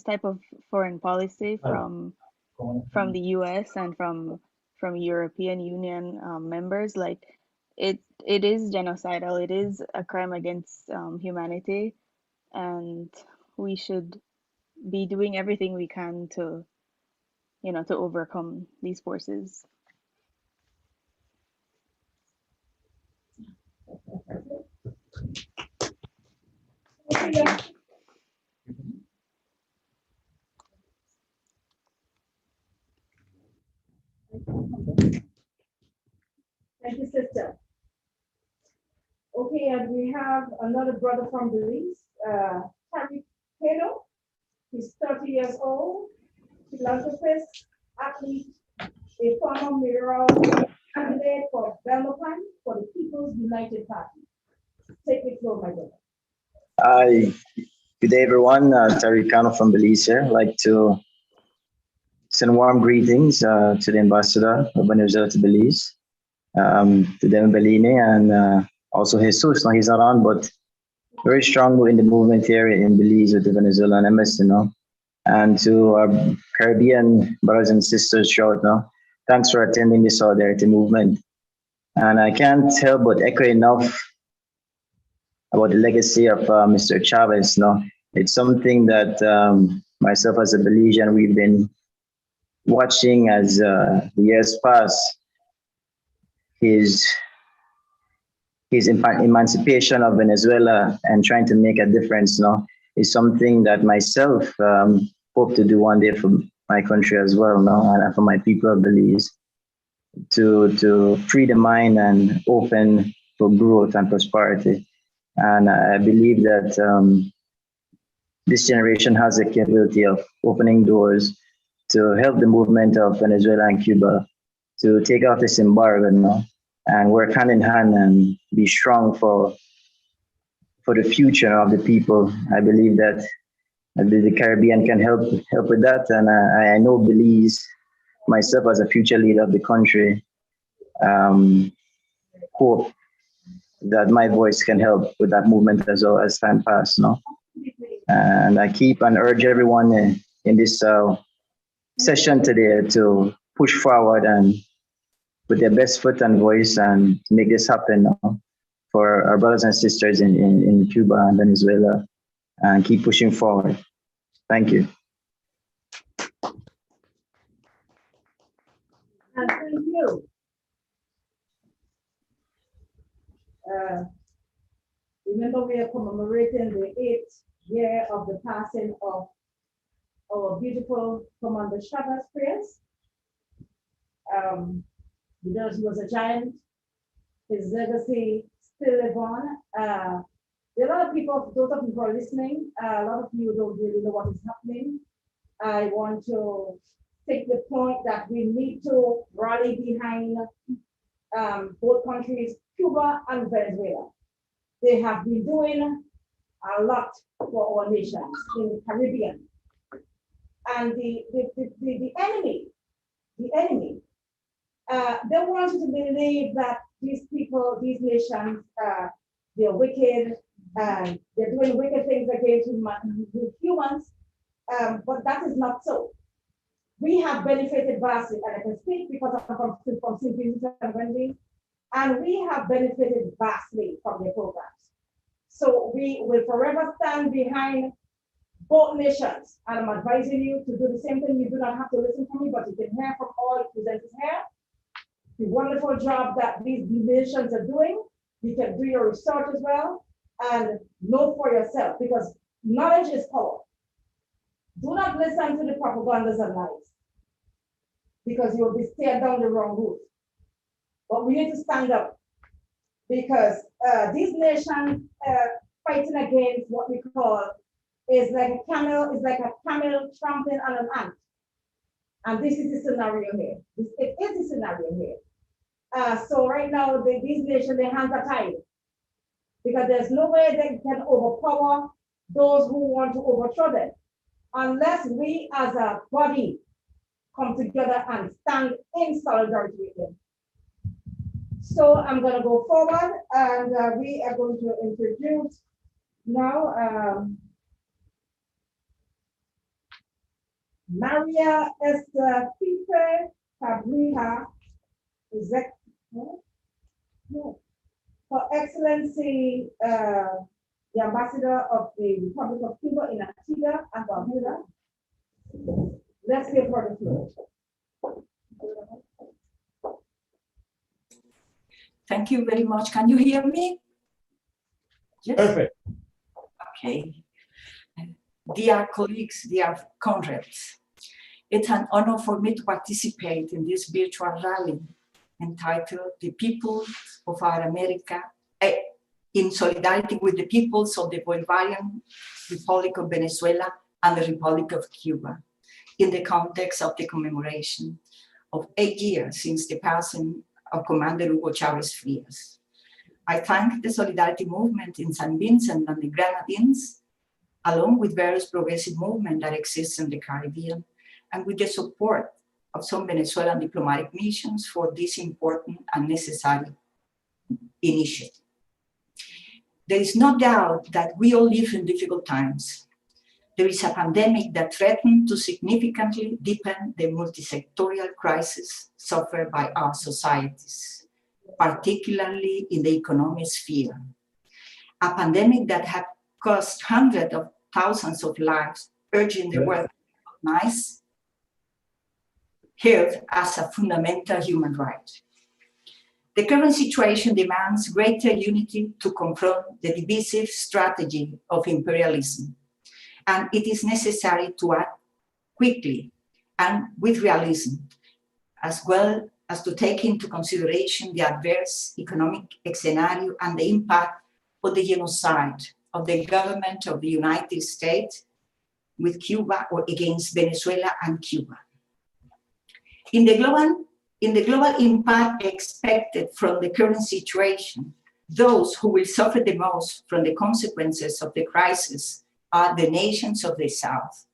type of foreign policy from the US and from European Union members, like it is genocidal, it is a crime against humanity, and we should be doing everything we can to, you know, to overcome these forces. Thank you, sister. Okay, and we have another brother from Belize, Taricano. He's 30 years old, philanthropist, athlete, a former mayoral candidate for Belmopan for the People's United Party. Take the floor, my brother. Hi, good day, everyone. Taricano from Belize here. I'd like to send warm greetings to the ambassador of Venezuela to Belize, to Dem Bellini, and also Jesus. No, he's not on, but very strong in the movement here in Belize with the Venezuelan embassy, you know, and to our Caribbean brothers and sisters throughout, no. Thanks for attending this solidarity movement. And I can't help but echo enough about the legacy of Mr. Chavez, no. It's something that myself as a Belizean, we've been watching as the years pass. His emancipation of Venezuela and trying to make a difference, no, is something that myself hope to do one day for my country as well, no, and for my people of Belize, to free the mind and open for growth and prosperity. And I believe that this generation has the capability of opening doors to help the movement of Venezuela and Cuba to take off this embargo, you know, and work hand in hand and be strong for the future of the people. I believe that the Caribbean can help with that, and I know Belize, myself as a future leader of the country, hope that my voice can help with that movement as well as time passes, no? And I keep and urge everyone in this session today to push forward and put their best foot and voice and make this happen for our brothers and sisters in Cuba and Venezuela, and keep pushing forward. Thank you. And thank you. Remember, we are commemorating the 8th year of the passing of our beautiful Commander Chávez Frías. Because he was a giant, his legacy still lives on. There are a lot of people, those of you who are listening, a lot of you don't really know what is happening. I want to take the point that we need to rally behind both countries, Cuba and Venezuela. They have been doing a lot for our nations in the Caribbean. And the enemy, they want you to believe that these people, these nations, they're wicked and they're doing wicked things against humans, but that is not so. We have benefited vastly, and I can speak because I'm from Saint Vincent and Grenadines, and we have benefited vastly from their programs. So we will forever stand behind both nations, and I'm advising you to do the same thing. You do not have to listen to me, but you can hear from all the presenters here the wonderful job that these nations are doing. You can do your research as well and know for yourself, because knowledge is power. Do not listen to the propagandas and lies, because you will be steered down the wrong route. But we need to stand up, because these nations fighting against what we call is like a camel trampling on an ant. And this is the scenario here. It is the scenario here. So right now, these nations, their hands are tied, because there's no way they can overpower those who want to overthrow them, unless we as a body come together and stand in solidarity with them. So I'm going to go forward, and we are going to introduce now Maria Esther Cabrera, Her Excellency, the Ambassador of the Republic of Cuba in Antigua and Barbuda. Let's give her the floor. Thank you very much. Can you hear me? Yes. Perfect. Okay. Dear colleagues, dear comrades, it's an honor for me to participate in this virtual rally entitled "The People of Our America," in solidarity with the peoples of the Bolivarian Republic of Venezuela and the Republic of Cuba, in the context of the commemoration of 8 years since the passing of Commander Hugo Chávez Frías. I thank the Solidarity Movement in Saint Vincent and the Grenadines, along with various progressive movements that exist in the Caribbean, and with the support of some Venezuelan diplomatic missions for this important and necessary initiative. There is no doubt that we all live in difficult times. There is a pandemic that threatens to significantly deepen the multisectorial crisis suffered by our societies, particularly in the economic sphere. A pandemic that has cost hundreds of thousands of lives, urging the world to recognize health as a fundamental human right. The current situation demands greater unity to confront the divisive strategy of imperialism, and it is necessary to act quickly and with realism, as well as to take into consideration the adverse economic scenario and the impact of the genocide of the government of the United States with Cuba or against Venezuela and Cuba. In the global impact expected from the current situation, those who will suffer the most from the consequences of the crisis are the nations of the South,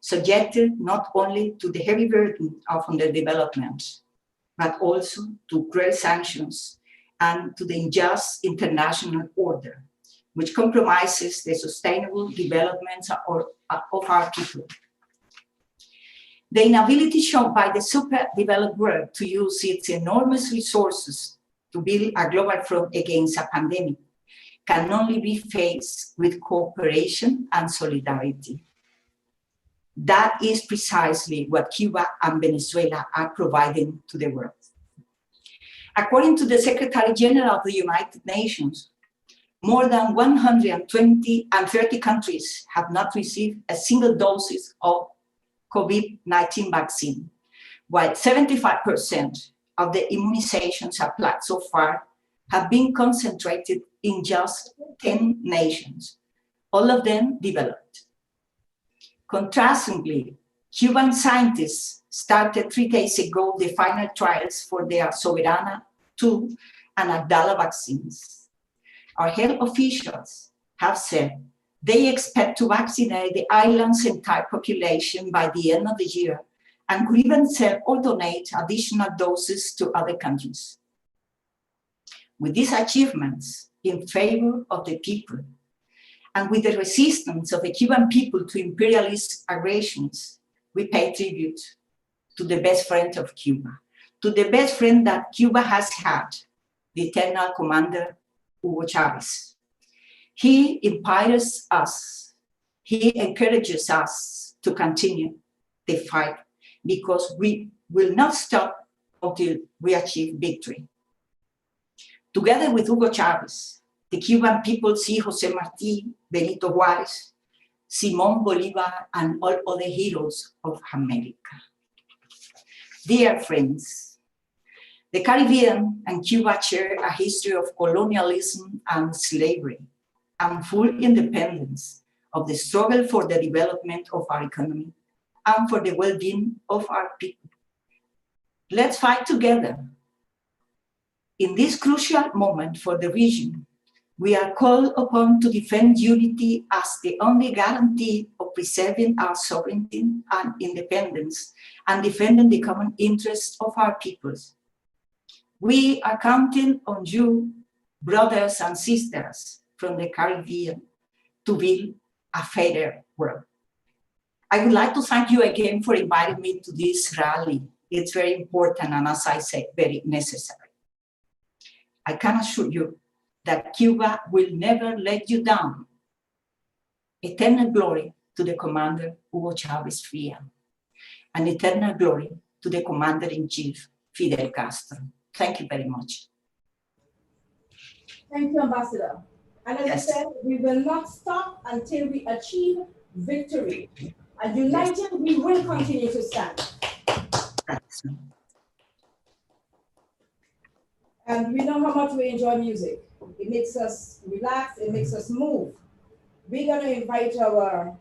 subjected not only to the heavy burden of underdevelopment, but also to cruel sanctions and to the unjust international order, which compromises the sustainable development of our people. The inability shown by the super-developed world to use its enormous resources to build a global front against a pandemic can only be faced with cooperation and solidarity. That is precisely what Cuba and Venezuela are providing to the world. According to the Secretary General of the United Nations, more than 130 countries have not received a single dose of COVID-19 vaccine, while 75% of the immunizations applied so far have been concentrated in just 10 nations, all of them developed. Contrastingly, Cuban scientists started 3 days ago the final trials for their Soberana 2 and Abdala vaccines. Our health officials have said they expect to vaccinate the island's entire population by the end of the year and could even sell or donate additional doses to other countries. With these achievements in favor of the people, and with the resistance of the Cuban people to imperialist aggressions, we pay tribute to the best friend of Cuba, to the best friend that Cuba has had, the eternal Commander Hugo Chávez. He inspires us, he encourages us to continue the fight because we will not stop until we achieve victory. Together with Hugo Chávez, the Cuban people see José Martí, Benito Juárez, Simón Bolívar, and all other heroes of America. Dear friends, the Caribbean and Cuba share a history of colonialism and slavery and full independence of the struggle for the development of our economy and for the well-being of our people. Let's fight together. In this crucial moment for the region, we are called upon to defend unity as the only guarantee of preserving our sovereignty and independence and defending the common interests of our peoples. We are counting on you, brothers and sisters from the Caribbean, to build a fairer world. I would like to thank you again for inviting me to this rally. It's very important and, as I said, very necessary. I can assure you that Cuba will never let you down. Eternal glory to the Commander Hugo Chávez Frías, and eternal glory to the Commander-in-Chief Fidel Castro. Thank you very much. Thank you, Ambassador. And as Yes. I said, we will not stop until we achieve victory. And united, we will continue to stand. And we know how much we enjoy music. It makes us relax, it makes us move. We're gonna invite our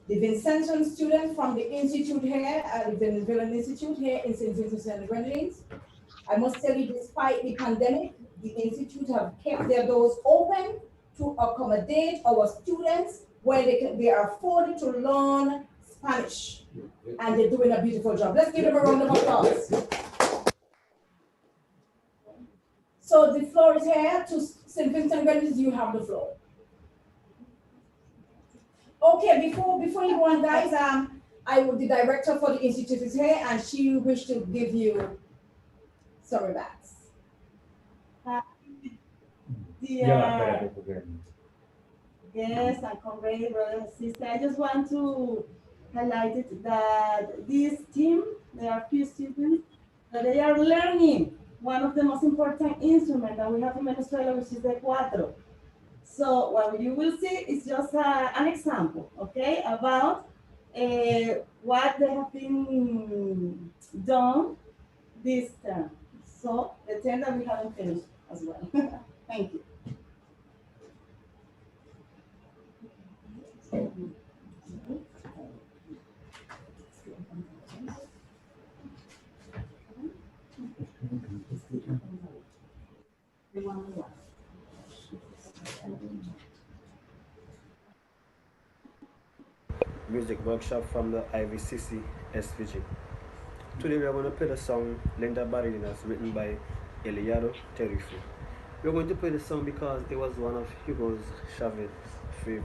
the Vincentian student from the institute here at the Venezuelan Institute here in Saint Vincent and Grenadines. I must tell you, despite the pandemic, the institute have kept their doors open to accommodate our students where they are afforded to learn Spanish. And they're doing a beautiful job. Let's give them a round of applause. So the floor is here to St. Vincent Grenadines. You have the floor. Okay, before you go on, guys, the director for the institute is here, and she wished to give you some remarks. Yes, and convey, brothers and sisters. I just want to highlight it that this team, there are few students that they are learning one of the most important instruments that we have in Venezuela, which is the cuatro. So what you will see is just an example, okay, about what they have been done this term. So the term that we haven't finished as well. Thank you. Music workshop from the IVCC SVG. Today we are going to play the song Linda Barrinas, written by Eliado Terrifi. We're going to play the song because it was one of Hugo Chávez favor.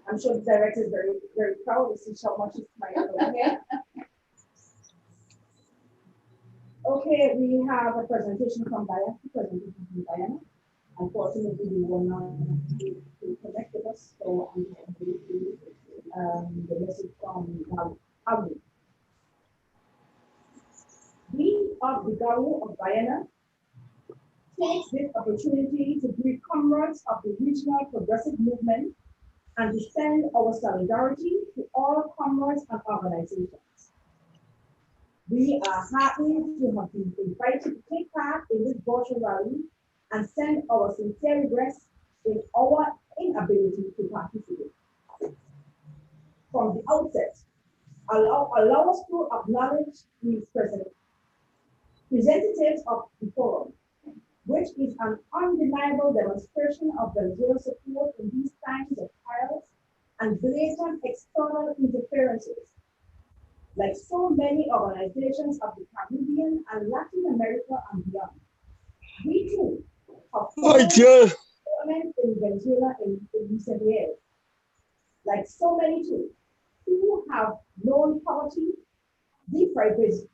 I'm sure the director is very, very proud to see how much is smiling over here. Okay, we have a presentation from Guyana. Unfortunately, we were not able to connect with us, so I'm going to do the message from Alba. We of the Garu of Guyana takes this opportunity to greet comrades of the regional progressive movement and to send our solidarity to all comrades and organizations. We are happy to have been invited to take part in this virtual rally and send our sincere regrets in our inability to participate. From the outset, allow us to acknowledge these representatives of the forum, which is an undeniable demonstration of Venezuela's support in these times of trials and blatant external interferences. Like so many organizations of the Caribbean and Latin America and beyond, we too have development in Venezuela in recent years. Like so many too, who have known poverty, deprivation,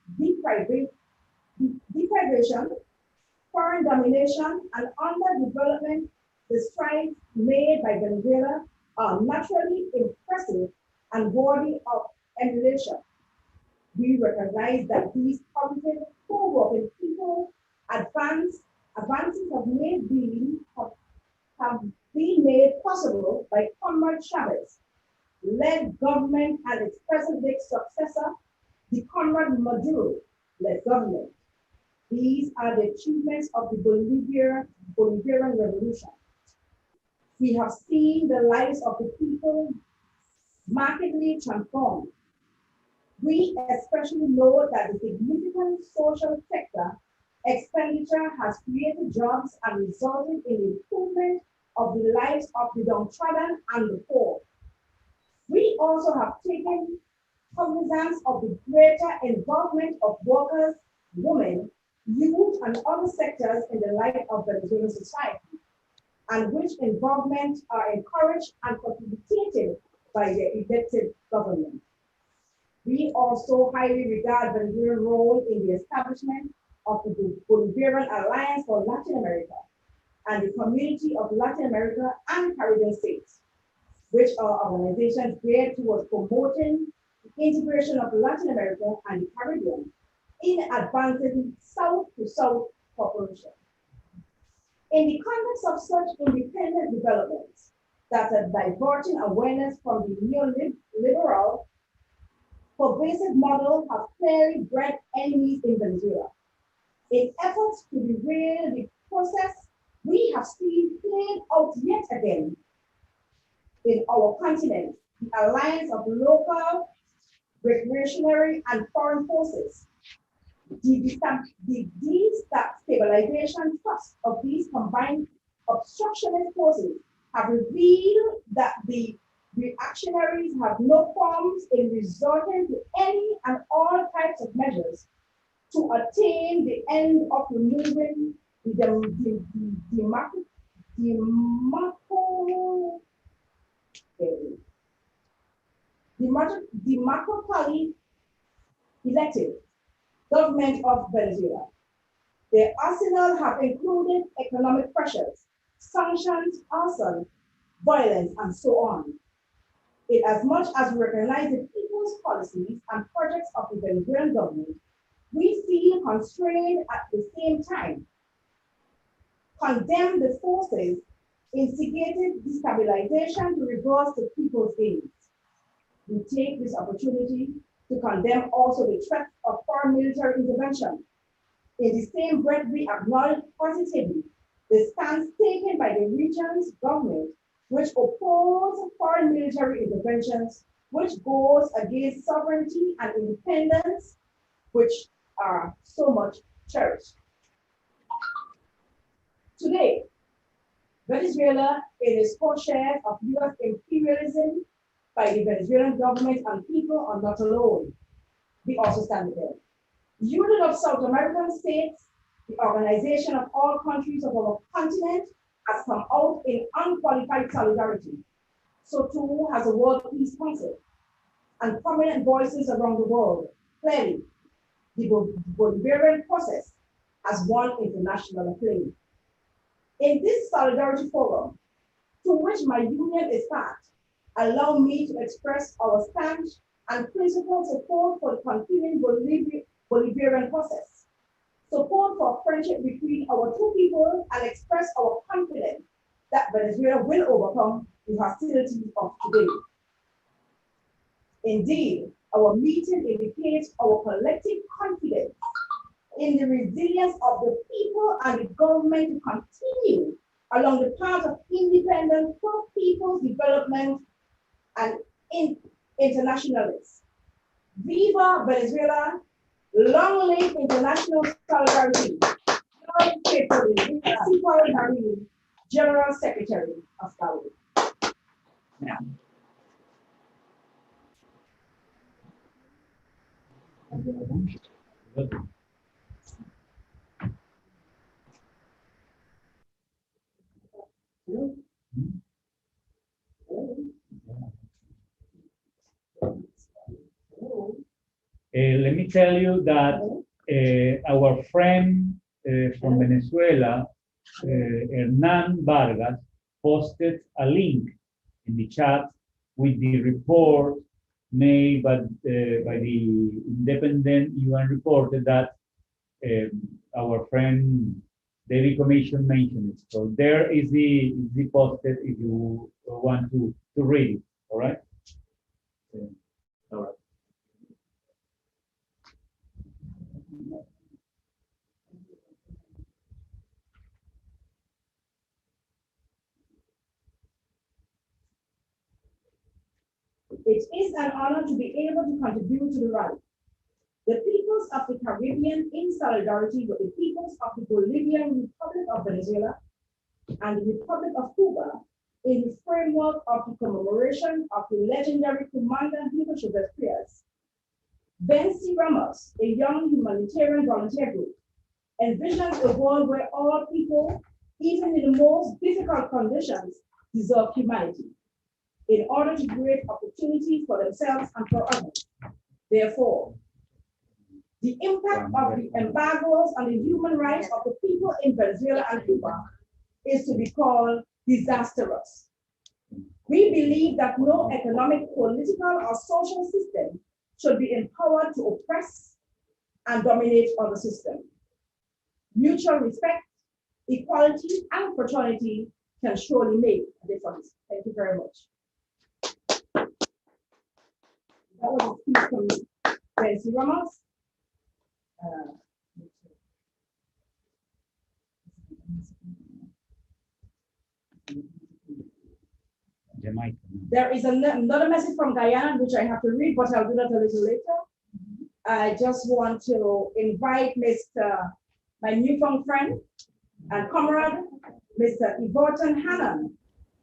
foreign domination, and underdevelopment. The strides made by Venezuela are naturally impressive and worthy of emulation. We recognize that these positive, forward-working people advances have been made possible by Commander Chávez led government and its present-day successor, the Commander Maduro-led government. These are the achievements of the Bolivarian Revolution. We have seen the lives of the people markedly transformed. We especially know that the significant social sector expenditure has created jobs and resulted in improvement of the lives of the downtrodden and the poor. We also have taken cognizance of the greater involvement of workers, women, youth, and other sectors in the life of Venezuelan society, and which involvement are encouraged and facilitated by the elected government. We also highly regard Venezuela's role in the establishment of the Bolivarian Alliance for Latin America and the Community of Latin America and Caribbean States, which are organizations geared towards promoting the integration of Latin America and the Caribbean in advancing South-to-South cooperation. In the context of such independent developments that are diverting awareness from the neoliberal pervasive model have clearly bred enemies in Venezuela. In efforts to derail the process, we have seen played out yet again in our continent the alliance of local, revolutionary, and foreign forces. The destabilization thrust of these combined obstructionist forces have revealed that the reactionaries have no qualms in resorting to any and all types of measures to attain the end of removing the democratically elected government of Venezuela. Their arsenal have included economic pressures, sanctions, arson, violence, and so on. In as much as we recognize the people's policies and projects of the Venezuelan government, we feel constrained at the same time, condemn the forces instigated destabilization to reverse the people's gains. We take this opportunity to condemn also the threat of foreign military intervention. In the same breath, we acknowledge positively the stance taken by the region's government, which oppose foreign military interventions, which goes against sovereignty and independence, which are so much cherished. Today, Venezuela is co-share of US imperialism by the Venezuelan government and people are not alone. We also stand with them. The Union of South American States, the organization of all countries of our continent, has come out in unqualified solidarity. So too has the World Peace Council and prominent voices around the world. Clearly, the Bolivarian process has won international acclaim. In this solidarity forum, to which my union is part, allow me to express our stance and principled support for the continuing Bolivarian process, support for friendship between our two people, and express our confidence that Venezuela will overcome the hostilities of today. Indeed, our meeting indicates our collective confidence in the resilience of the people and the government to continue along the path of independence for people's development and internationalists. Viva Venezuela, long live international solidarity. General Secretary of ALBA. Yeah. Let me tell you that our friend from Venezuela, Hernan Vargas, posted a link in the chat with the report made by the independent UN reporter that our friend David Commission mentioned it. So there is the posted if you want to read it. All right. All right. It is an honor to be able to contribute to the rally. The peoples of the Caribbean, in solidarity with the peoples of the Bolivarian Republic of Venezuela and the Republic of Cuba, in the framework of the commemoration of the legendary Commander Hugo Chávez Frías, Bensi Ramos, a young humanitarian volunteer group, envisions a world where all people, even in the most difficult conditions, deserve humanity, in order to create opportunities for themselves and for others. Therefore, the impact of the embargoes on the human rights of the people in Venezuela and Cuba is to be called disastrous. We believe that no economic, political, or social system should be empowered to oppress and dominate other systems. Mutual respect, equality, and fraternity can surely make a difference. Thank you very much. That was a speech from Bensi Ramos. Ya Jamaica. There is another message from Guyana, which I have to read, but I'll do that a little later. I just want to invite my newfound friend and comrade, Mr. Everton Hannon,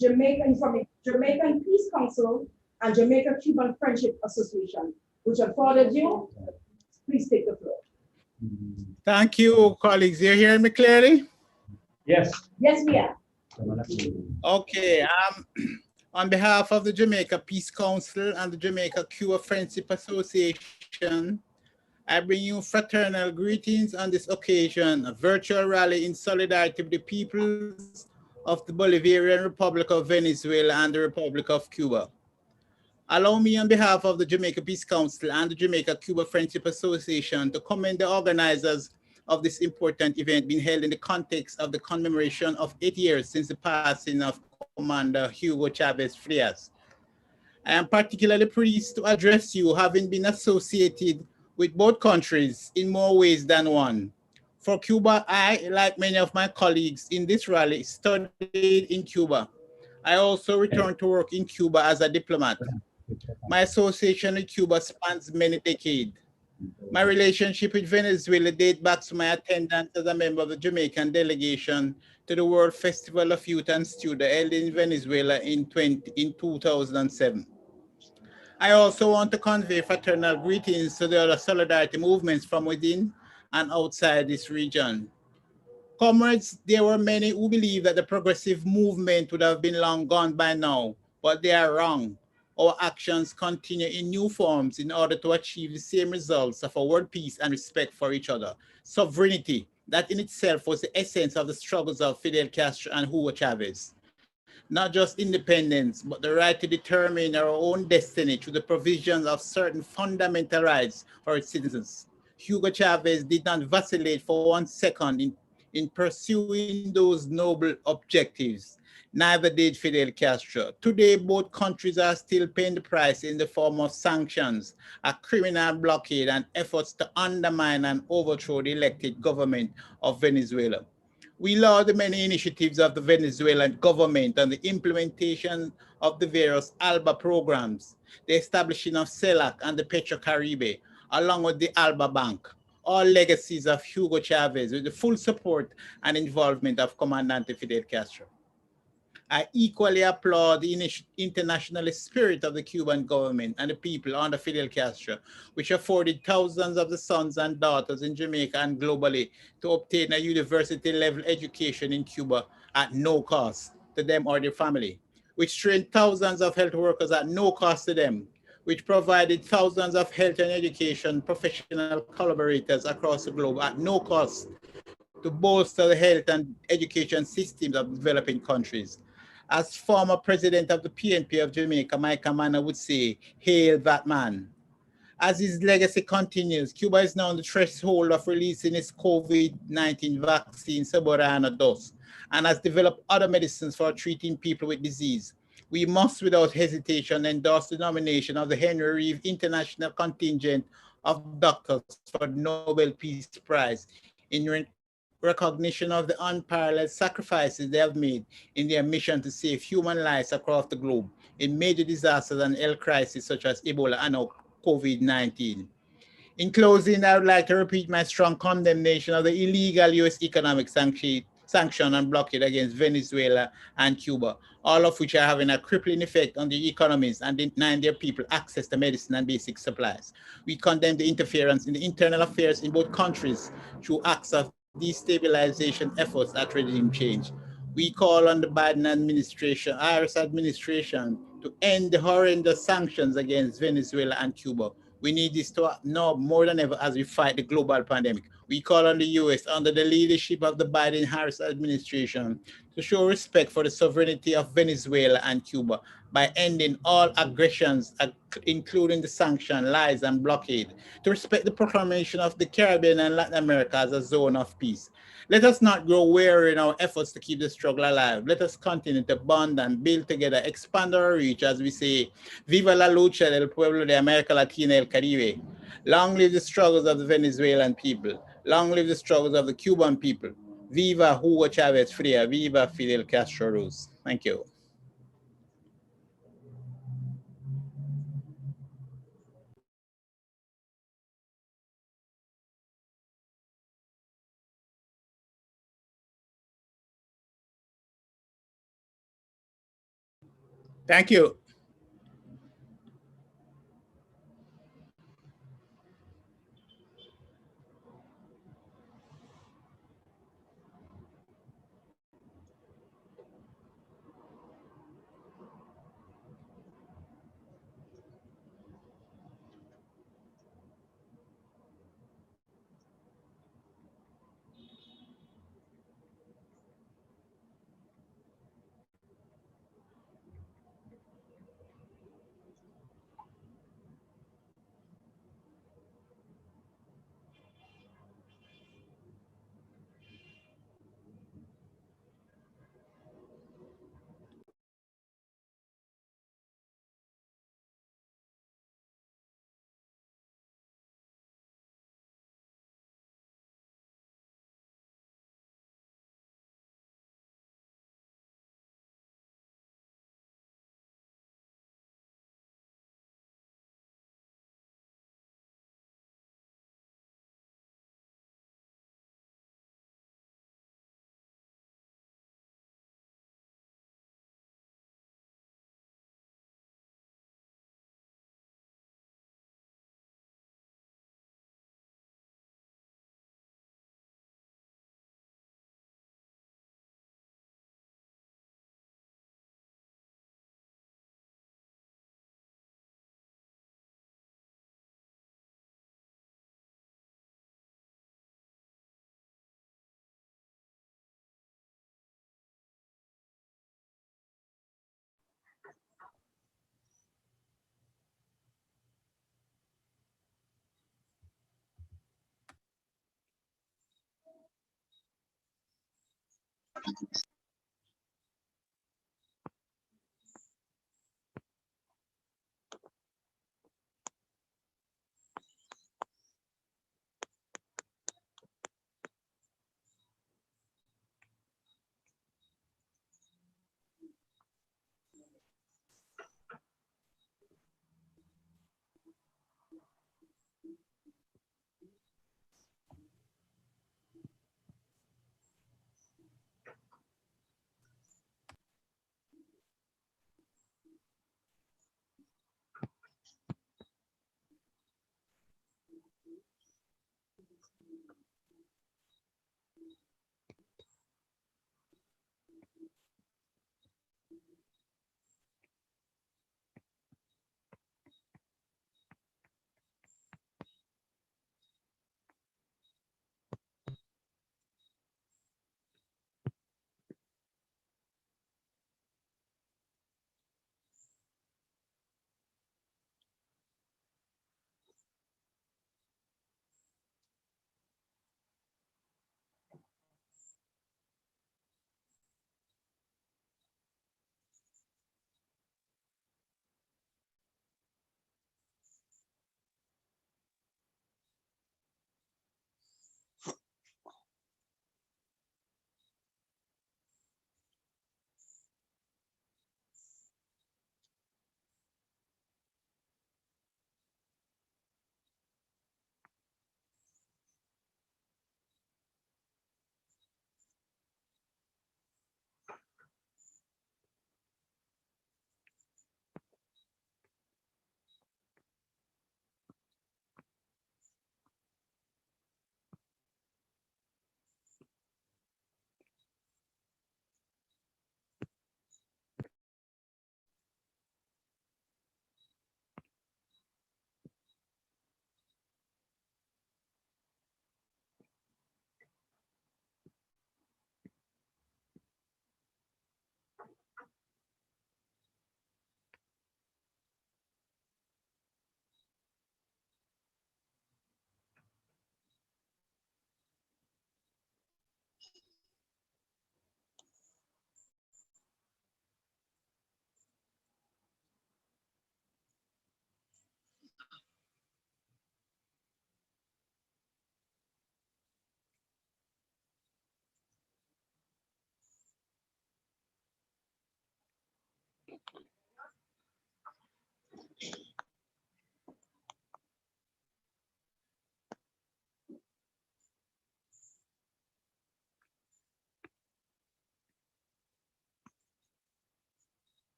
Jamaican from the Jamaican Peace Council and Jamaica Cuban Friendship Association, which afforded you. Please take the floor. Thank you, colleagues. You're hearing me clearly? Yes. Yes, we are. Okay. On behalf of the Jamaica Peace Council and the Jamaica Cuba Friendship Association, I bring you fraternal greetings on this occasion, a virtual rally in solidarity with the peoples of the Bolivarian Republic of Venezuela and the Republic of Cuba. Allow me on behalf of the Jamaica Peace Council and the Jamaica Cuba Friendship Association to commend the organizers of this important event being held in the context of the commemoration of 8 years since the passing of Commander Hugo Chávez Frías. I am particularly pleased to address you, having been associated with both countries in more ways than one. For Cuba, I, like many of my colleagues in this rally, studied in Cuba. I also returned to work in Cuba as a diplomat. My association with Cuba spans many decades. My relationship with Venezuela dates back to my attendance as a member of the Jamaican delegation to the World Festival of Youth and Students held in Venezuela in 2007. I also want to convey fraternal greetings to the other solidarity movements from within and outside this region. Comrades, there were many who believe that the progressive movement would have been long gone by now, but they are wrong. Our actions continue in new forms in order to achieve the same results of a world peace and respect for each other. Sovereignty, that in itself was the essence of the struggles of Fidel Castro and Hugo Chávez. Not just independence, but the right to determine our own destiny through the provisions of certain fundamental rights for its citizens. Hugo Chávez did not vacillate for 1 second in pursuing those noble objectives. Neither did Fidel Castro. Today, both countries are still paying the price in the form of sanctions, a criminal blockade, and efforts to undermine and overthrow the elected government of Venezuela. We laud the many initiatives of the Venezuelan government and the implementation of the various ALBA programs, the establishing of CELAC and the PETROCARIBE, along with the Alba Bank, all legacies of Hugo Chávez with the full support and involvement of Commander Fidel Castro. I equally applaud the internationalist spirit of the Cuban government and the people under Fidel Castro, which afforded thousands of the sons and daughters in Jamaica and globally to obtain a university-level education in Cuba at no cost to them or their family, which trained thousands of health workers at no cost to them, which provided thousands of health and education professional collaborators across the globe at no cost to bolster the health and education systems of developing countries. As former president of the PNP of Jamaica, my commander would say, hail that man. As his legacy continues, Cuba is now on the threshold of releasing its COVID-19 vaccine, Soberano dose, and has developed other medicines for treating people with disease. We must, without hesitation, endorse the nomination of the Henry Reeve International Contingent of Doctors for the Nobel Peace Prize in recognition of the unparalleled sacrifices they have made in their mission to save human lives across the globe in major disasters and health crises such as Ebola and now COVID-19. In closing, I would like to repeat my strong condemnation of the illegal U.S. economic sanction and blockade against Venezuela and Cuba, all of which are having a crippling effect on the economies and denying their people access to medicine and basic supplies. We condemn the interference in the internal affairs in both countries through acts of destabilization efforts at regime change. We call on the Biden administration, Harris administration, to end the horrendous sanctions against Venezuela and Cuba. We need this to now more than ever as we fight the global pandemic. We call on the U.S. under the leadership of the Biden-Harris administration to show respect for the sovereignty of Venezuela and Cuba by ending all aggressions, including the sanction, lies, and blockade, to respect the proclamation of the Caribbean and Latin America as a zone of peace. Let us not grow weary in our efforts to keep the struggle alive. Let us continue to bond and build together, expand our reach as we say, Viva la lucha del pueblo de América Latina y el Caribe. Long live the struggles of the Venezuelan people. Long live the struggles of the Cuban people. Viva Hugo Chávez Frías. Viva Fidel Castro Ruz. Thank you. Thank you.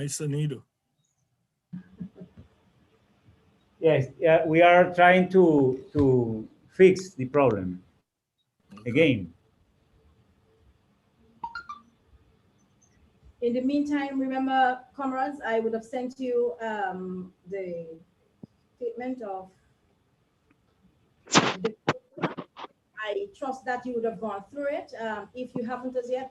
hay sonido. Yes, yeah, we are trying to fix the problem again. In the meantime, remember, comrades, I would have sent you the statement of the, I trust that you would have gone through it. If you haven't as yet,